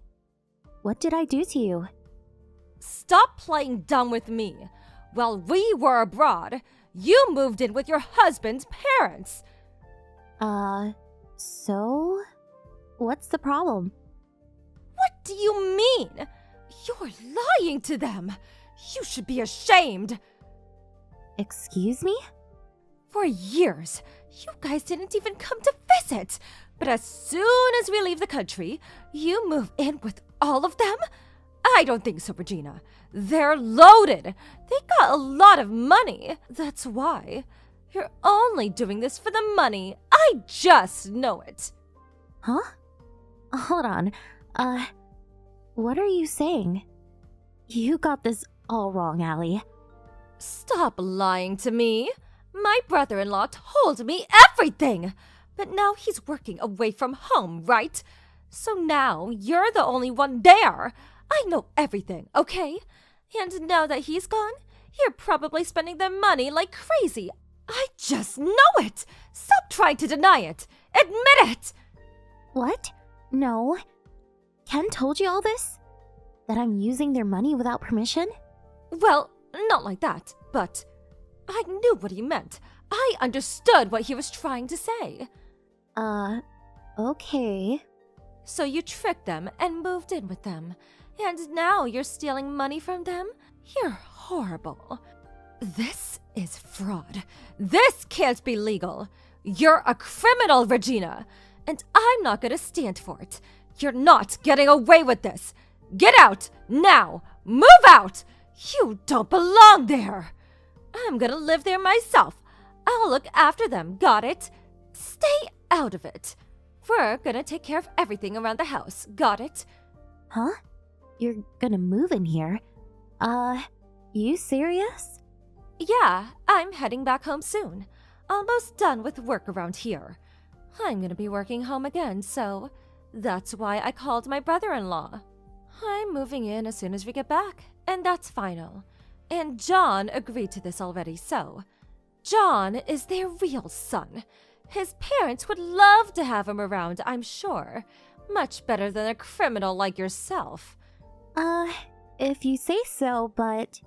What did I do to you? Stop playing dumb with me. While we were abroad, you moved in with your husband's parents. So? What's the problem? What do you mean? You're lying to them. You should be ashamed. Excuse me? For years, you guys didn't even come to visit. But as soon as we leave the country, you move in with all of them? I don't think so, Regina. They're loaded. They got a lot of money. That's why. You're only doing this for the money. I just know it. Huh? Hold on. What are you saying? You got this all wrong, Allie. Stop lying to me. My brother-in-law told me everything. But now he's working away from home, right? So now you're the only one there. I know everything, okay? And now that he's gone, you're probably spending their money like crazy. I just know it. Stop trying to deny it. Admit it. What? No. Ken told you all this? That I'm using their money without permission? Well, not like that, but I knew what he meant. I understood what he was trying to say. Okay. So you tricked them and moved in with them. And now you're stealing money from them? You're horrible. This is fraud. This can't be legal. You're a criminal, Regina. And I'm not gonna stand for it. You're not getting away with this. Get out, now! Move out! You don't belong there! I'm gonna live there myself. I'll look after them, got it? Stay out of it. We're gonna take care of everything around the house, got it? Huh? You're gonna move in here? You serious? Yeah, I'm heading back home soon. almost done with work around here. I'm gonna be working home again, so that's why I called my brother-in-law. I'm moving in as soon as we get back, and that's final. And John agreed to this already, so John is their real son. His parents would love to have him around, I'm sure. Much better than a criminal like yourself. If you say so, but...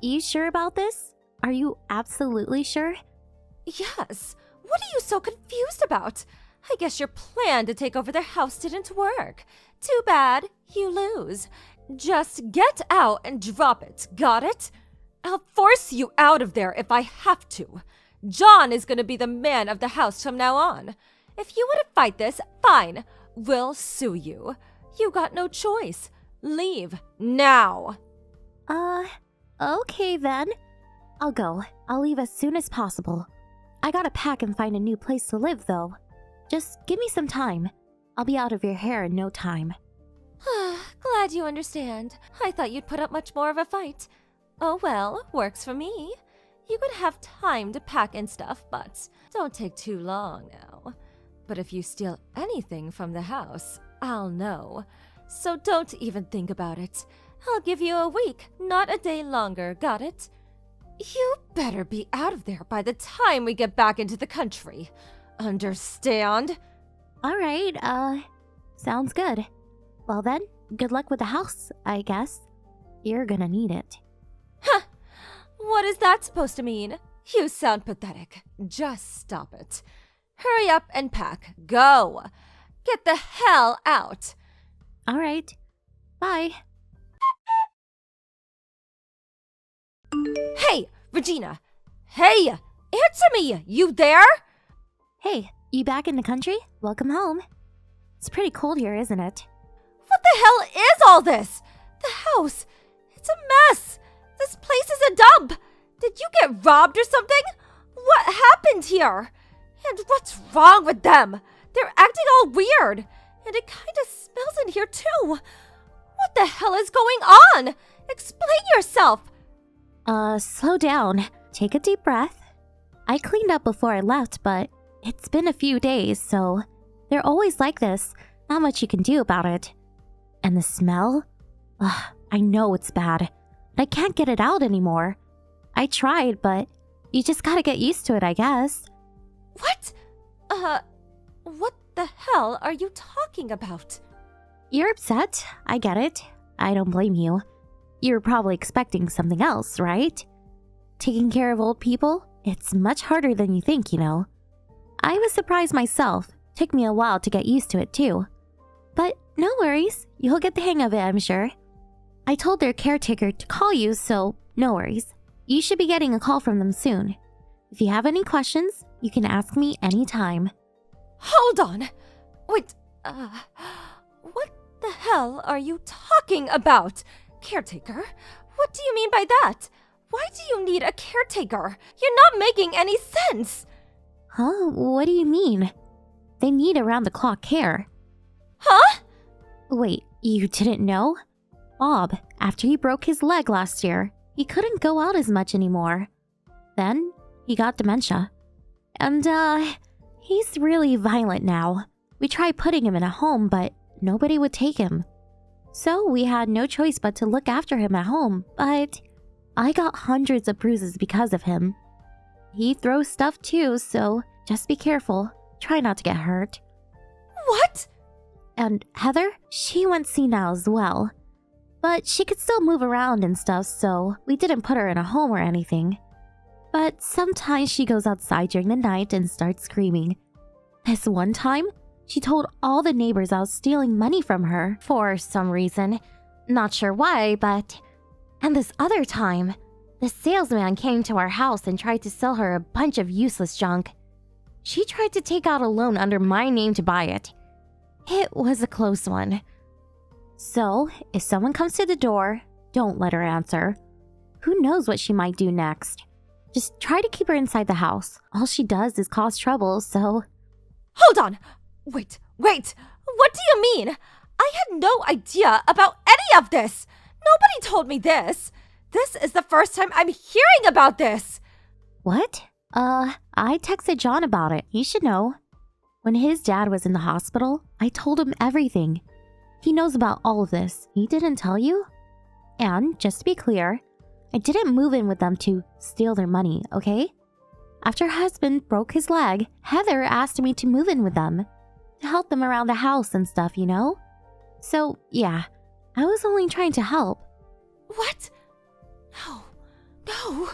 You sure about this? Are you absolutely sure? Yes. What are you so confused about? I guess your plan to take over their house didn't work. Too bad. You lose. Just get out and drop it. Got it? I'll force you out of there if I have to. John is gonna be the man of the house from now on. If you want to fight this, fine. We'll sue you. You got no choice. Leave now. Okay then. I'll go. I'll leave as soon as possible. I gotta pack and find a new place to live, though. Just give me some time. I'll be out of your hair in no time. Glad you understand. I thought you'd put up much more of a fight. Oh well, works for me. You could have time to pack and stuff, but don't take too long now. But if you steal anything from the house, I'll know. So don't even think about it. I'll give you a week, not a day longer, got it? You better be out of there by the time we get back into the country. Understand? Alright, sounds good. Well then, good luck with the house, I guess. You're gonna need it. Huh! What is that supposed to mean? You sound pathetic. Just stop it. Hurry up and pack. Go! Get the hell out! Alright. Bye. Hey, Regina! Hey! Answer me! You there? Hey, you back in the country? Welcome home. It's pretty cold here, isn't it? What the hell is all this? The house! It's a mess! This place is a dump! Did you get robbed or something? What happened here? And what's wrong with them? They're acting all weird. And it kinda smells in here too. What the hell is going on? Explain yourself! Slow down. Take a deep breath. I cleaned up before I left, but it's been a few days, so they're always like this. Not much you can do about it. And the smell? Ugh, I know it's bad. I can't get it out anymore. I tried, but you just gotta get used to it, I guess. What? What the hell are you talking about? You're upset. I get it. I don't blame you. You're probably expecting something else, right? Taking care of old people? It's much harder than you think, you know. I was surprised myself. Took me a while to get used to it, too. But no worries. You'll get the hang of it, I'm sure. I told their caretaker to call you, so no worries. You should be getting a call from them soon. If you have any questions, you can ask me anytime. Hold on! Wait, what the hell are you talking about? Caretaker? What do you mean by that? Why do you need a caretaker? You're not making any sense! Huh? What do you mean? They need around-the-clock care. Huh? Wait, you didn't know? Bob, after he broke his leg last year, he couldn't go out as much anymore. Then, he got dementia. And, he's really violent now. We tried putting him in a home, but nobody would take him. So we had no choice but to look after him at home, but I got hundreds of bruises because of him. He throws stuff too, so just be careful. Try not to get hurt. What? And Heather, she went senile as well. But she could still move around and stuff, so we didn't put her in a home or anything. But sometimes she goes outside during the night and starts screaming. This one time, she told all the neighbors I was stealing money from her for some reason. Not sure why, but... And this other time, the salesman came to our house and tried to sell her a bunch of useless junk. She tried to take out a loan under my name to buy it. It was a close one. So, if someone comes to the door, don't let her answer. Who knows what she might do next? Just try to keep her inside the house. All she does is cause trouble, so... Hold on! Wait! What do you mean? I had no idea about any of this! Nobody told me this! This is the first time I'm hearing about this! What? I texted John about it. He should know. When his dad was in the hospital, I told him everything. He knows about all of this. He didn't tell you? And, just to be clear, I didn't move in with them to steal their money, okay? After her husband broke his leg, Heather asked me to move in with them. To help them around the house and stuff, you know? So, yeah, I was only trying to help. What? No.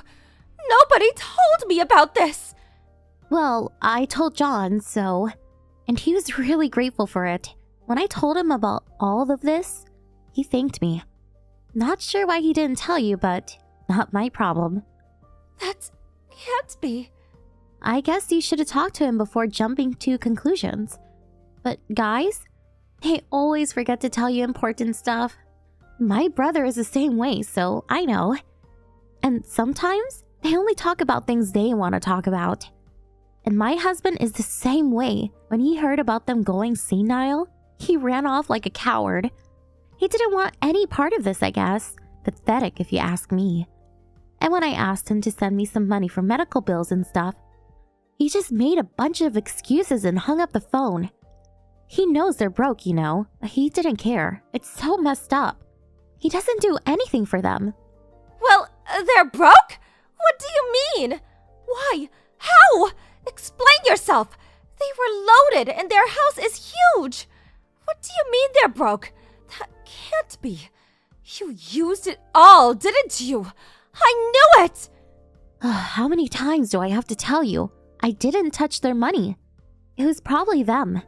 Nobody told me about this. Well, I told John, so... And he was really grateful for it. When I told him about all of this, he thanked me. Not sure why he didn't tell you, but not my problem. That can't be. I guess you should have talked to him before jumping to conclusions. But guys, they always forget to tell you important stuff. My brother is the same way, so I know. And sometimes, they only talk about things they want to talk about. And my husband is the same way. When he heard about them going senile, he ran off like a coward. He didn't want any part of this, I guess. Pathetic, if you ask me. And when I asked him to send me some money for medical bills and stuff, he just made a bunch of excuses and hung up the phone. He knows they're broke, you know, but he didn't care. It's so messed up. He doesn't do anything for them. Well, they're broke? What do you mean? Why? How? Explain yourself. They were loaded and their house is huge. What do you mean they're broke? That can't be. You used it all, didn't you? I knew it! How many times do I have to tell you? I didn't touch their money. It was probably them.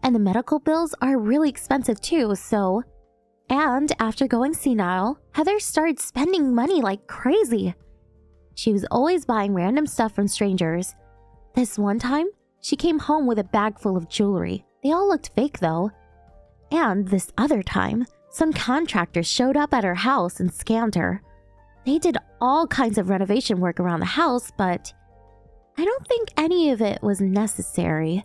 And the medical bills are really expensive too, so... And after going senile, Heather started spending money like crazy. She was always buying random stuff from strangers. This one time, she came home with a bag full of jewelry. They all looked fake though. And this other time, some contractors showed up at her house and scammed her. They did all kinds of renovation work around the house, but I don't think any of it was necessary.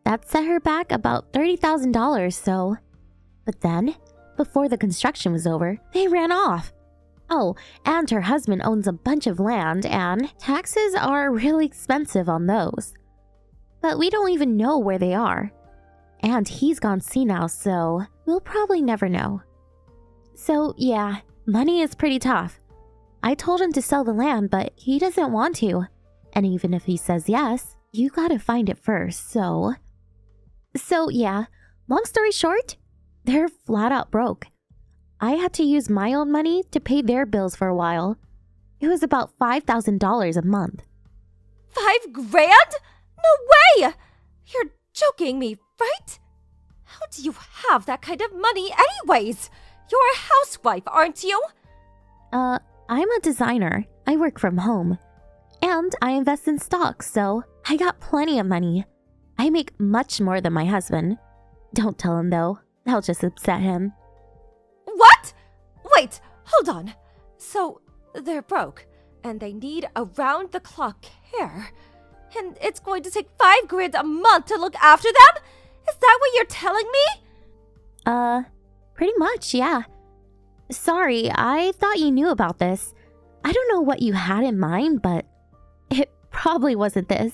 That set her back about $30,000, so... But then, before the construction was over, they ran off. Oh, and her husband owns a bunch of land, and taxes are really expensive on those. But we don't even know where they are. And he's gone senile, so we'll probably never know. So yeah, money is pretty tough. I told him to sell the land, but he doesn't want to. And even if he says yes, you gotta find it first, so... So yeah, long story short, they're flat out broke. I had to use my own money to pay their bills for a while. It was about $5,000 a month. $5,000? No way! You're joking me, right? How do you have that kind of money anyways? You're a housewife, aren't you? I'm a designer. I work from home. And I invest in stocks, so I got plenty of money. I make much more than my husband. Don't tell him though. That'll just upset him. What? Wait, hold on. So, they're broke, and they need around-the-clock care. And it's going to take $5,000 a month to look after them? Is that what you're telling me? Pretty much, yeah. Sorry, I thought you knew about this. I don't know what you had in mind, but it probably wasn't this.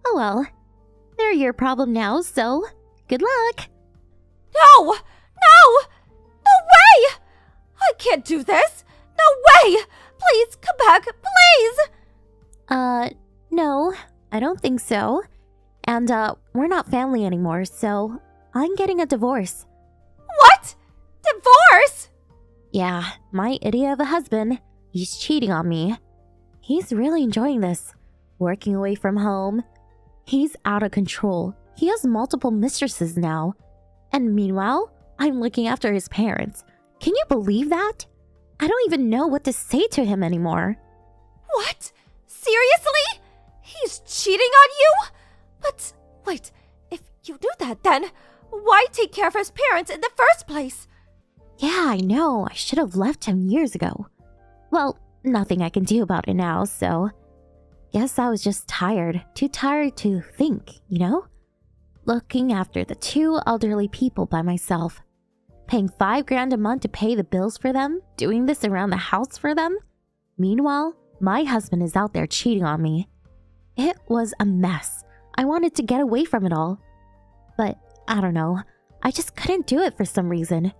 Oh well. They're your problem now, so good luck. No! No! No way! I can't do this! No way! Please, come back, please! No, I don't think so. And, we're not family anymore, so I'm getting a divorce. What? Divorce? Yeah, my idiot of a husband. He's cheating on me. He's really enjoying this. Working away from home. He's out of control. He has multiple mistresses now. And meanwhile, I'm looking after his parents. Can you believe that? I don't even know what to say to him anymore. What? Seriously? He's cheating on you? But, wait, if you knew that then, why take care of his parents in the first place? Yeah, I know. I should have left him years ago. Well, nothing I can do about it now, so... Guess I was just tired. Too tired to think, you know? Looking after the two elderly people by myself. Paying $5,000 a month to pay the bills for them. Doing this around the house for them. Meanwhile, my husband is out there cheating on me. It was a mess. I wanted to get away from it all. But I don't know. I just couldn't do it for some reason.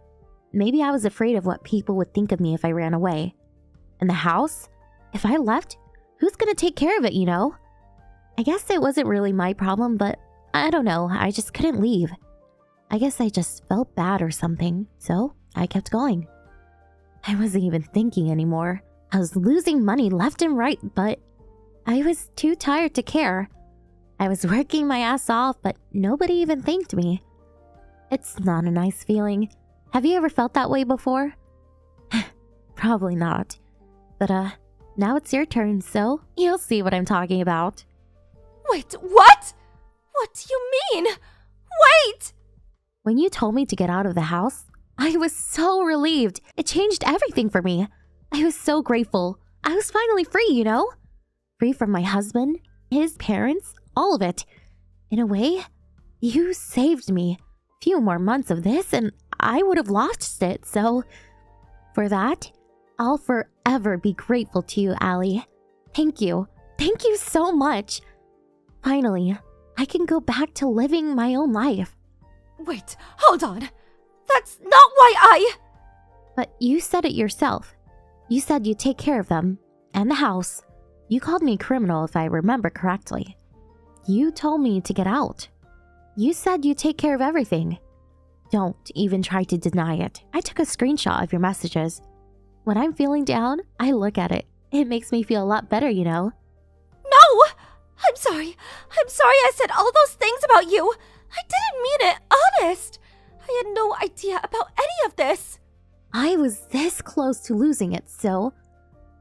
Maybe I was afraid of what people would think of me if I ran away. And the house? If I left, who's gonna take care of it, you know? I guess it wasn't really my problem, but I don't know. I just couldn't leave. I guess I just felt bad or something, so I kept going. I wasn't even thinking anymore. I was losing money left and right, but I was too tired to care. I was working my ass off, but nobody even thanked me. It's not a nice feeling. Have you ever felt that way before? Probably not. But now it's your turn, so you'll see what I'm talking about. Wait, what? What do you mean? Wait! When you told me to get out of the house, I was so relieved. It changed everything for me. I was so grateful. I was finally free, you know? Free from my husband, his parents, all of it. In a way, you saved me. Few more months of this and I would have lost it, so for that, I'll forever be grateful to you, Allie. Thank you. Thank you so much. Finally, I can go back to living my own life. Wait, hold on. That's not why But you said it yourself. You said you'd take care of them and the house. You called me a criminal if I remember correctly. You told me to get out. You said you'd take care of everything. Don't even try to deny it. I took a screenshot of your messages. When I'm feeling down, I look at it. It makes me feel a lot better, you know. No! I'm sorry. I'm sorry I said all those things about you. I didn't mean it, honest. I had no idea about any of this. I was this close to losing it, so...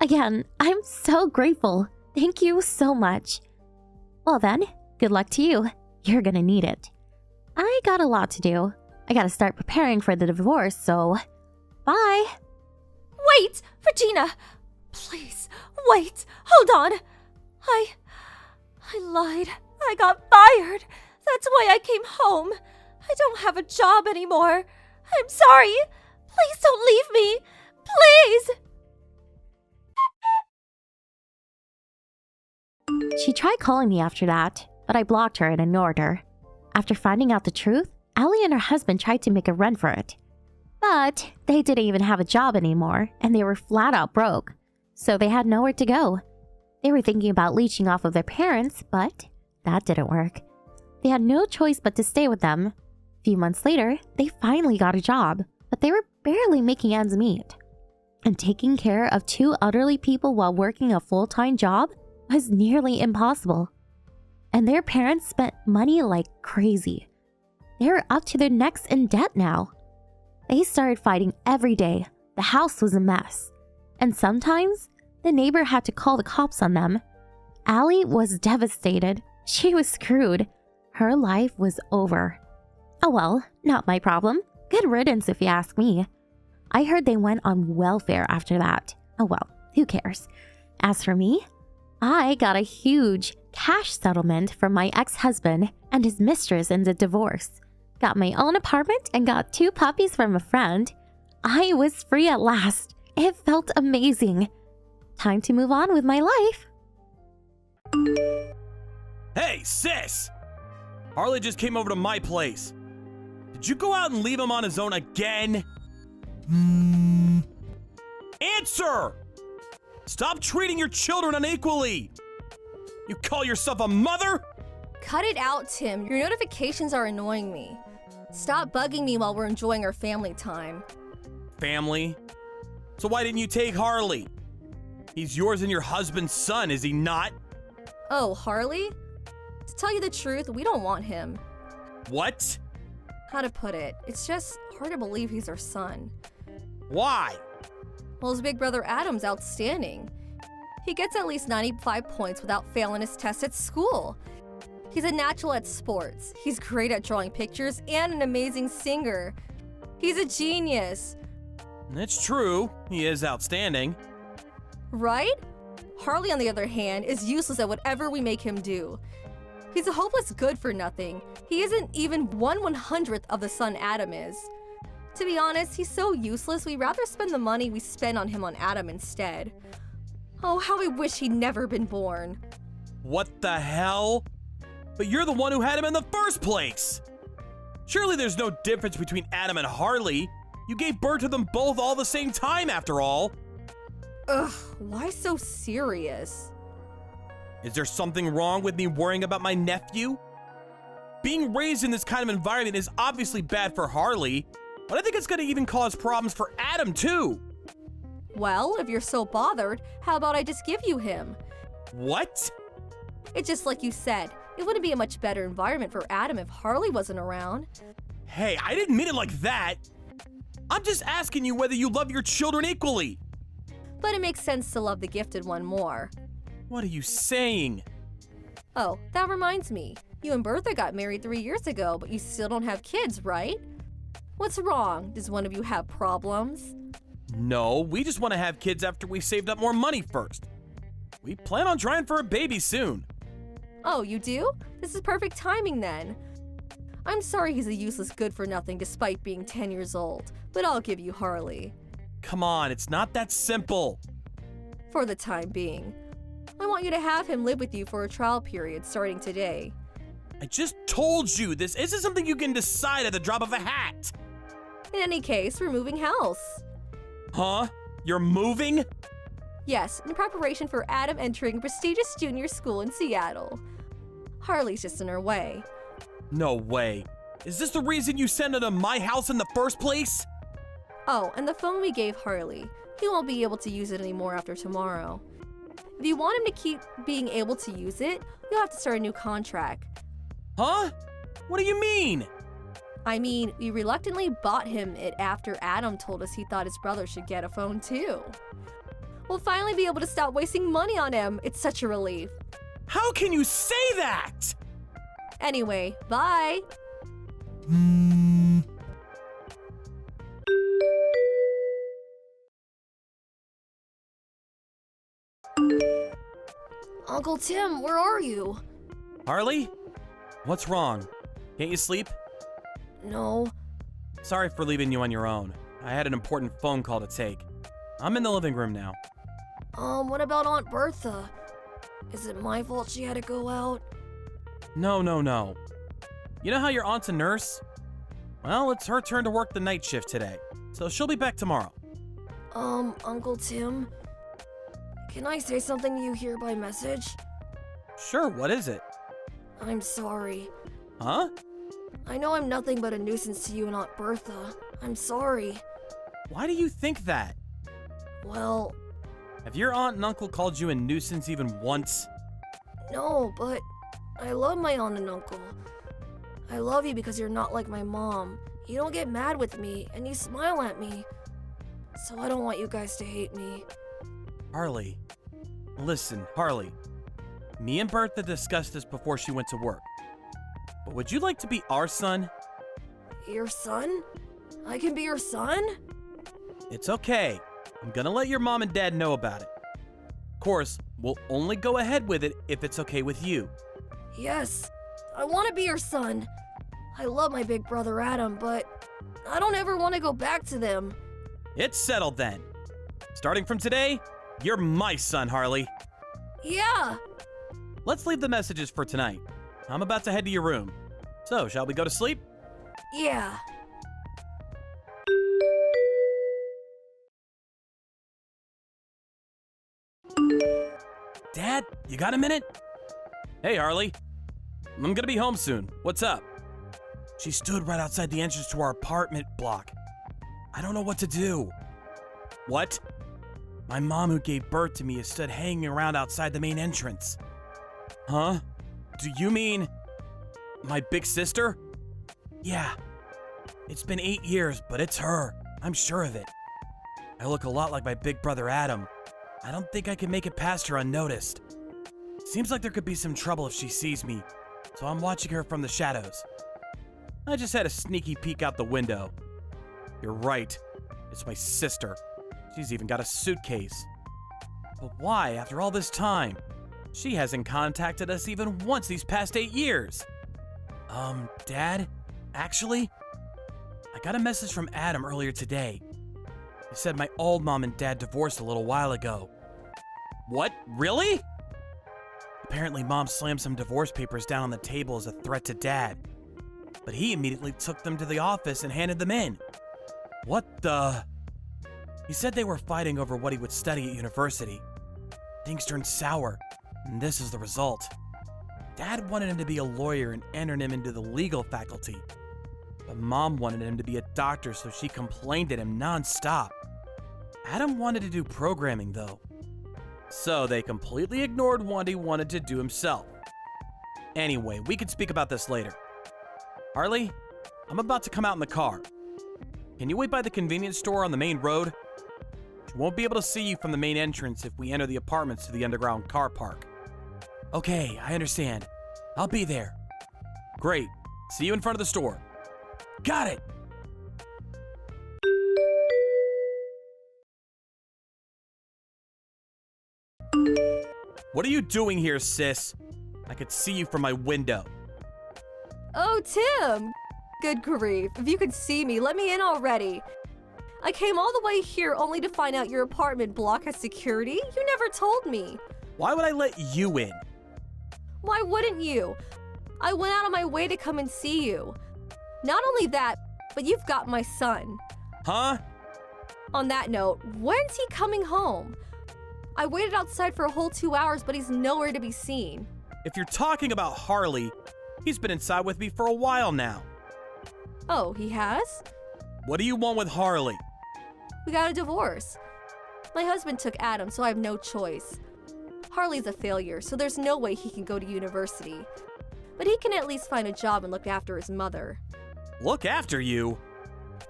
Again, I'm so grateful. Thank you so much. Well then, good luck to you. You're gonna need it. I got a lot to do. I gotta start preparing for the divorce, so... Bye! Wait, Regina! Please, wait, hold on. I lied. I got fired. That's why I came home. I don't have a job anymore. I'm sorry. Please don't leave me. Please! She tried calling me after that, but I blocked her and ignored her. After finding out the truth, Allie and her husband tried to make a run for it. But they didn't even have a job anymore, and they were flat out broke, so they had nowhere to go. They were thinking about leeching off of their parents, but that didn't work. They had no choice but to stay with them. A few months later, they finally got a job, but they were barely making ends meet. And taking care of two elderly people while working a full-time job was nearly impossible. And their parents spent money like crazy. They were up to their necks in debt now. They started fighting every day. The house was a mess. And sometimes, the neighbor had to call the cops on them. Allie was devastated. She was screwed. Her life was over. Oh well, not my problem. Good riddance if you ask me. I heard they went on welfare after that. Oh well, who cares? As for me, I got a huge cash settlement from my ex-husband and his mistress in the divorce. Got my own apartment and got 2 puppies from a friend. I was free at last. It felt amazing. Time to move on with my life. Hey, sis! Harley just came over to my place. Did you go out and leave him on his own again? Answer! Stop treating your children unequally! You call yourself a mother? Cut it out, Tim. Your notifications are annoying me. Stop bugging me while we're enjoying our family time. Family? So why didn't you take Harley? He's yours and your husband's son, is he not? Oh, Harley? To tell you the truth, we don't want him. What? How to put it? It's just hard to believe he's our son. Why? Well, his big brother Adam's outstanding. He gets at least 95 points without failing his test at school. He's a natural at sports. He's great at drawing pictures and an amazing singer. He's a genius. It's true. He is outstanding. Right? Harley, on the other hand, is useless at whatever we make him do. He's a hopeless good-for-nothing. He isn't even 1/100th of the son Adam is. To be honest, he's so useless, we'd rather spend the money we spend on him on Adam instead. Oh, how I wish he'd never been born. What the hell? But you're the one who had him in the first place! Surely there's no difference between Adam and Harley. You gave birth to them both all the same time, after all. Ugh, why so serious? Is there something wrong with me worrying about my nephew? Being raised in this kind of environment is obviously bad for Harley, but I think it's gonna even cause problems for Adam too. Well, if you're so bothered, how about I just give you him? What? It's just like you said, it wouldn't be a much better environment for Adam if Harley wasn't around. Hey, I didn't mean it like that. I'm just asking you whether you love your children equally. But it makes sense to love the gifted one more. What are you saying? Oh, that reminds me. You and Bertha got married 3 years ago, but you still don't have kids, right? What's wrong? Does one of you have problems? No, we just want to have kids after we saved up more money first. We plan on trying for a baby soon. Oh, you do? This is perfect timing then. I'm sorry he's a useless good-for-nothing despite being 10 years old, but I'll give you Harley. Come on, it's not that simple. For the time being. I want you to have him live with you for a trial period starting today. I just told you this isn't something you can decide at the drop of a hat. In any case, we're moving house. Huh? You're moving? Yes, in preparation for Adam entering a prestigious junior school in Seattle. Harley's just in her way. No way. Is this the reason you sent her to my house in the first place? Oh, and the phone we gave Harley. He won't be able to use it anymore after tomorrow. If you want him to keep being able to use it, you'll have to start a new contract. Huh? What do you mean? I mean, we reluctantly bought him it after Adam told us he thought his brother should get a phone too. We'll finally be able to stop wasting money on him. It's such a relief. How can you say that? Anyway, bye. Uncle Tim, where are you? Harley? What's wrong? Can't you sleep? No. Sorry for leaving you on your own. I had an important phone call to take. I'm in the living room now. What about Aunt Bertha? Is it my fault she had to go out? No. You know how your aunt's a nurse? Well, it's her turn to work the night shift today, so she'll be back tomorrow. Uncle Tim? Can I say something to you here by message? Sure, what is it? I'm sorry. Huh? I know I'm nothing but a nuisance to you and Aunt Bertha. I'm sorry. Why do you think that? Well, Have your aunt and uncle called you a nuisance even once? no, but I love my aunt and uncle. I love you because you're not like my mom. You don't get mad with me, and you smile at me. So I don't want you guys to hate me. Harley. Listen, Harley. Me and Bertha discussed this before she went to work. But would you like to be our son? Your son? I can be your son? It's okay. I'm gonna let your mom and dad know about it. Of course, we'll only go ahead with it if it's okay with you. Yes, I want to be your son. I love my big brother Adam, but I don't ever want to go back to them. It's settled then. Starting from today, you're my son, Harley. Yeah! Let's leave the messages for tonight. I'm about to head to your room. So, shall we go to sleep? Yeah. Dad, you got a minute? Hey, Harley. I'm gonna be home soon. What's up? She stood right outside the entrance to our apartment block. I don't know what to do. What? My mom, who gave birth to me, is stood hanging around outside the main entrance. Huh? Do you mean my big sister? Yeah. It's been 8 years, but it's her. I'm sure of it. I look a lot like my big brother Adam. I don't think I can make it past her unnoticed. Seems like there could be some trouble if she sees me, so I'm watching her from the shadows. I just had a sneaky peek out the window. You're right. It's my sister. She's even got a suitcase. But why, after all this time? She hasn't contacted us even once these past 8 years. Dad? Actually, I got a message from Adam earlier today. He said my old mom and dad divorced a little while ago. What? Really? Apparently, Mom slammed some divorce papers down on the table as a threat to Dad. But he immediately took them to the office and handed them in. What the? He said they were fighting over what he would study at university. Things turned sour, and this is the result. Dad wanted him to be a lawyer and entered him into the legal faculty. But Mom wanted him to be a doctor, so she complained at him nonstop. Adam wanted to do programming, though. So they completely ignored what he wanted to do himself. Anyway, we could speak about this later. Harley, I'm about to come out in the car. Can you wait by the convenience store on the main road? She won't be able to see you from the main entrance if we enter the apartments to the underground car park. Okay, I understand. I'll be there. Great. See you in front of the store. Got it! What are you doing here, sis? I could see you from my window. Oh, Tim! Good grief. If you could see me, let me in already. I came all the way here only to find out your apartment block has security. You never told me. Why would I let you in? Why wouldn't you? I went out of my way to come and see you. Not only that, but you've got my son. Huh? On that note, when's he coming home? I waited outside for a whole 2 hours, but he's nowhere to be seen. If you're talking about Harley, he's been inside with me for a while now. Oh, he has? What do you want with Harley? We got a divorce. My husband took Adam, so I have no choice. Harley's a failure, so there's no way he can go to university. But he can at least find a job and look after his mother. Look after you?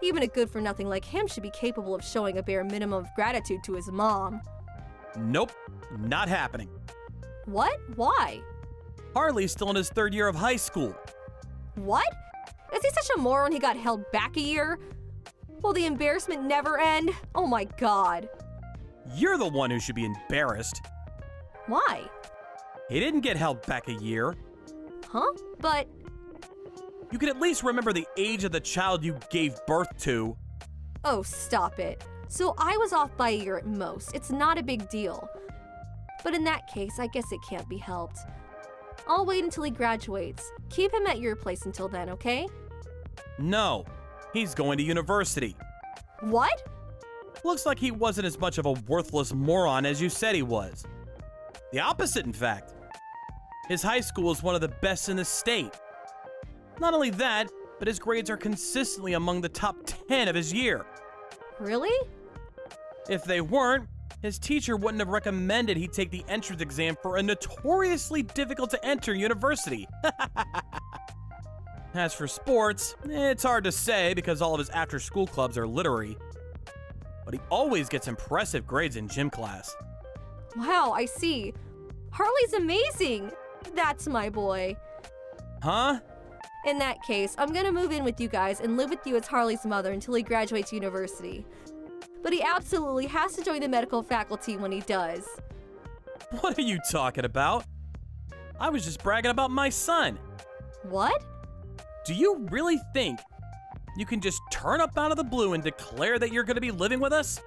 Even a good-for-nothing like him should be capable of showing a bare minimum of gratitude to his mom. Nope, not happening. What? Why? Harley's still in his 3rd year of high school. What? Is he such a moron he got held back a year? Will the embarrassment never end? Oh my god. You're the one who should be embarrassed. Why? He didn't get held back a year. Huh? But... You can at least remember the age of the child you gave birth to. Oh, stop it. So I was off by a year at most. It's not a big deal. But in that case, I guess it can't be helped. I'll wait until he graduates. Keep him at your place until then, okay? No, he's going to university. What? Looks like he wasn't as much of a worthless moron as you said he was. The opposite, in fact. His high school is one of the best in the state. Not only that, but his grades are consistently among the top 10 of his year. Really? If they weren't, his teacher wouldn't have recommended he take the entrance exam for a notoriously difficult to enter university. As for sports, it's hard to say because all of his after-school clubs are literary. But he always gets impressive grades in gym class. Wow, I see. Harley's amazing. That's my boy. Huh? In that case, I'm gonna move in with you guys and live with you as Harley's mother until he graduates university. But he absolutely has to join the medical faculty when he does. What are you talking about? I was just bragging about my son. What? Do you really think you can just turn up out of the blue and declare that you're going to be living with us?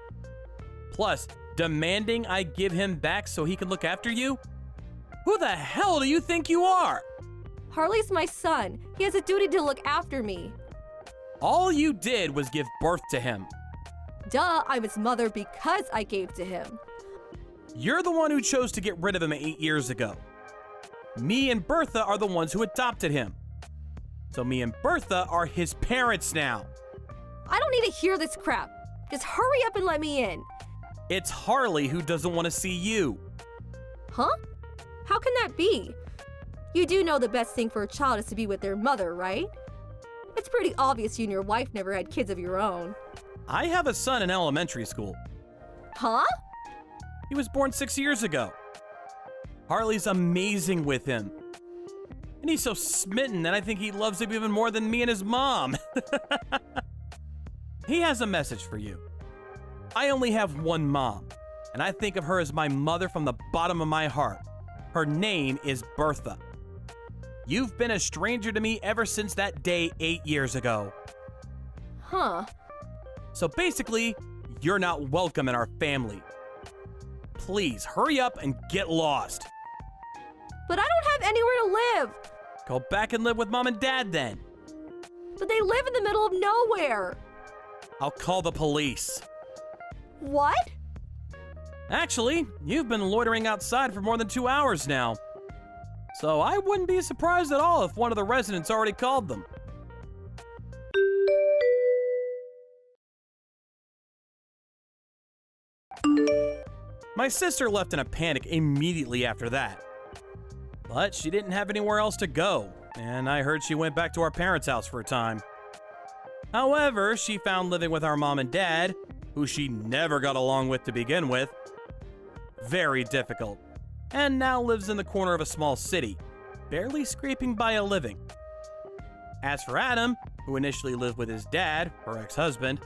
Plus, demanding I give him back so he can look after you? Who the hell do you think you are? Harley's my son. He has a duty to look after me. All you did was give birth to him. Duh, I'm his mother because I gave to him. You're the one who chose to get rid of him 8 years ago. Me and Bertha are the ones who adopted him. So me and Bertha are his parents now. I don't need to hear this crap. Just hurry up and let me in. It's Harley who doesn't want to see you. Huh? How can that be? You do know the best thing for a child is to be with their mother, right? It's pretty obvious you and your wife never had kids of your own. I have a son in elementary school. Huh? He was born 6 years ago. Harley's amazing with him. And he's so smitten that I think he loves him even more than me and his mom. He has a message for you. I only have one mom, and I think of her as my mother from the bottom of my heart. Her name is Bertha. You've been a stranger to me ever since that day 8 years ago. Huh. So basically, you're not welcome in our family. Please hurry up and get lost. But I don't have anywhere to live. Go back and live with Mom and Dad then. But they live in the middle of nowhere. I'll call the police. What? Actually, you've been loitering outside for more than 2 hours now. So I wouldn't be surprised at all if one of the residents already called them. My sister left in a panic immediately after that. But she didn't have anywhere else to go, and I heard she went back to our parents' house for a time. However, she found living with our mom and dad, who she never got along with to begin with, very difficult, and now lives in the corner of a small city, barely scraping by a living. As for Adam, who initially lived with his dad, her ex-husband,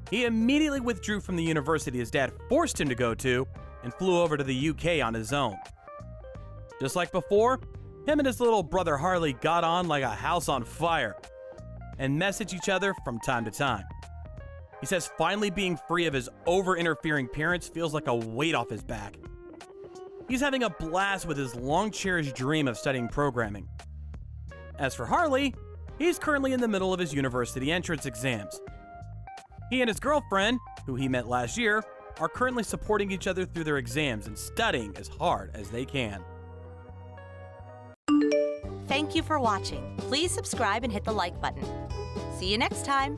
he immediately withdrew from the university his dad forced him to go to and flew over to the UK on his own. Just like before, him and his little brother Harley got on like a house on fire and message each other from time to time. He says finally being free of his over-interfering parents feels like a weight off his back. He's having a blast with his long-cherished dream of studying programming. As for Harley, he's currently in the middle of his university entrance exams. He and his girlfriend, who he met last year, are currently supporting each other through their exams and studying as hard as they can. Thank you for watching. Please subscribe and hit the like button. See you next time.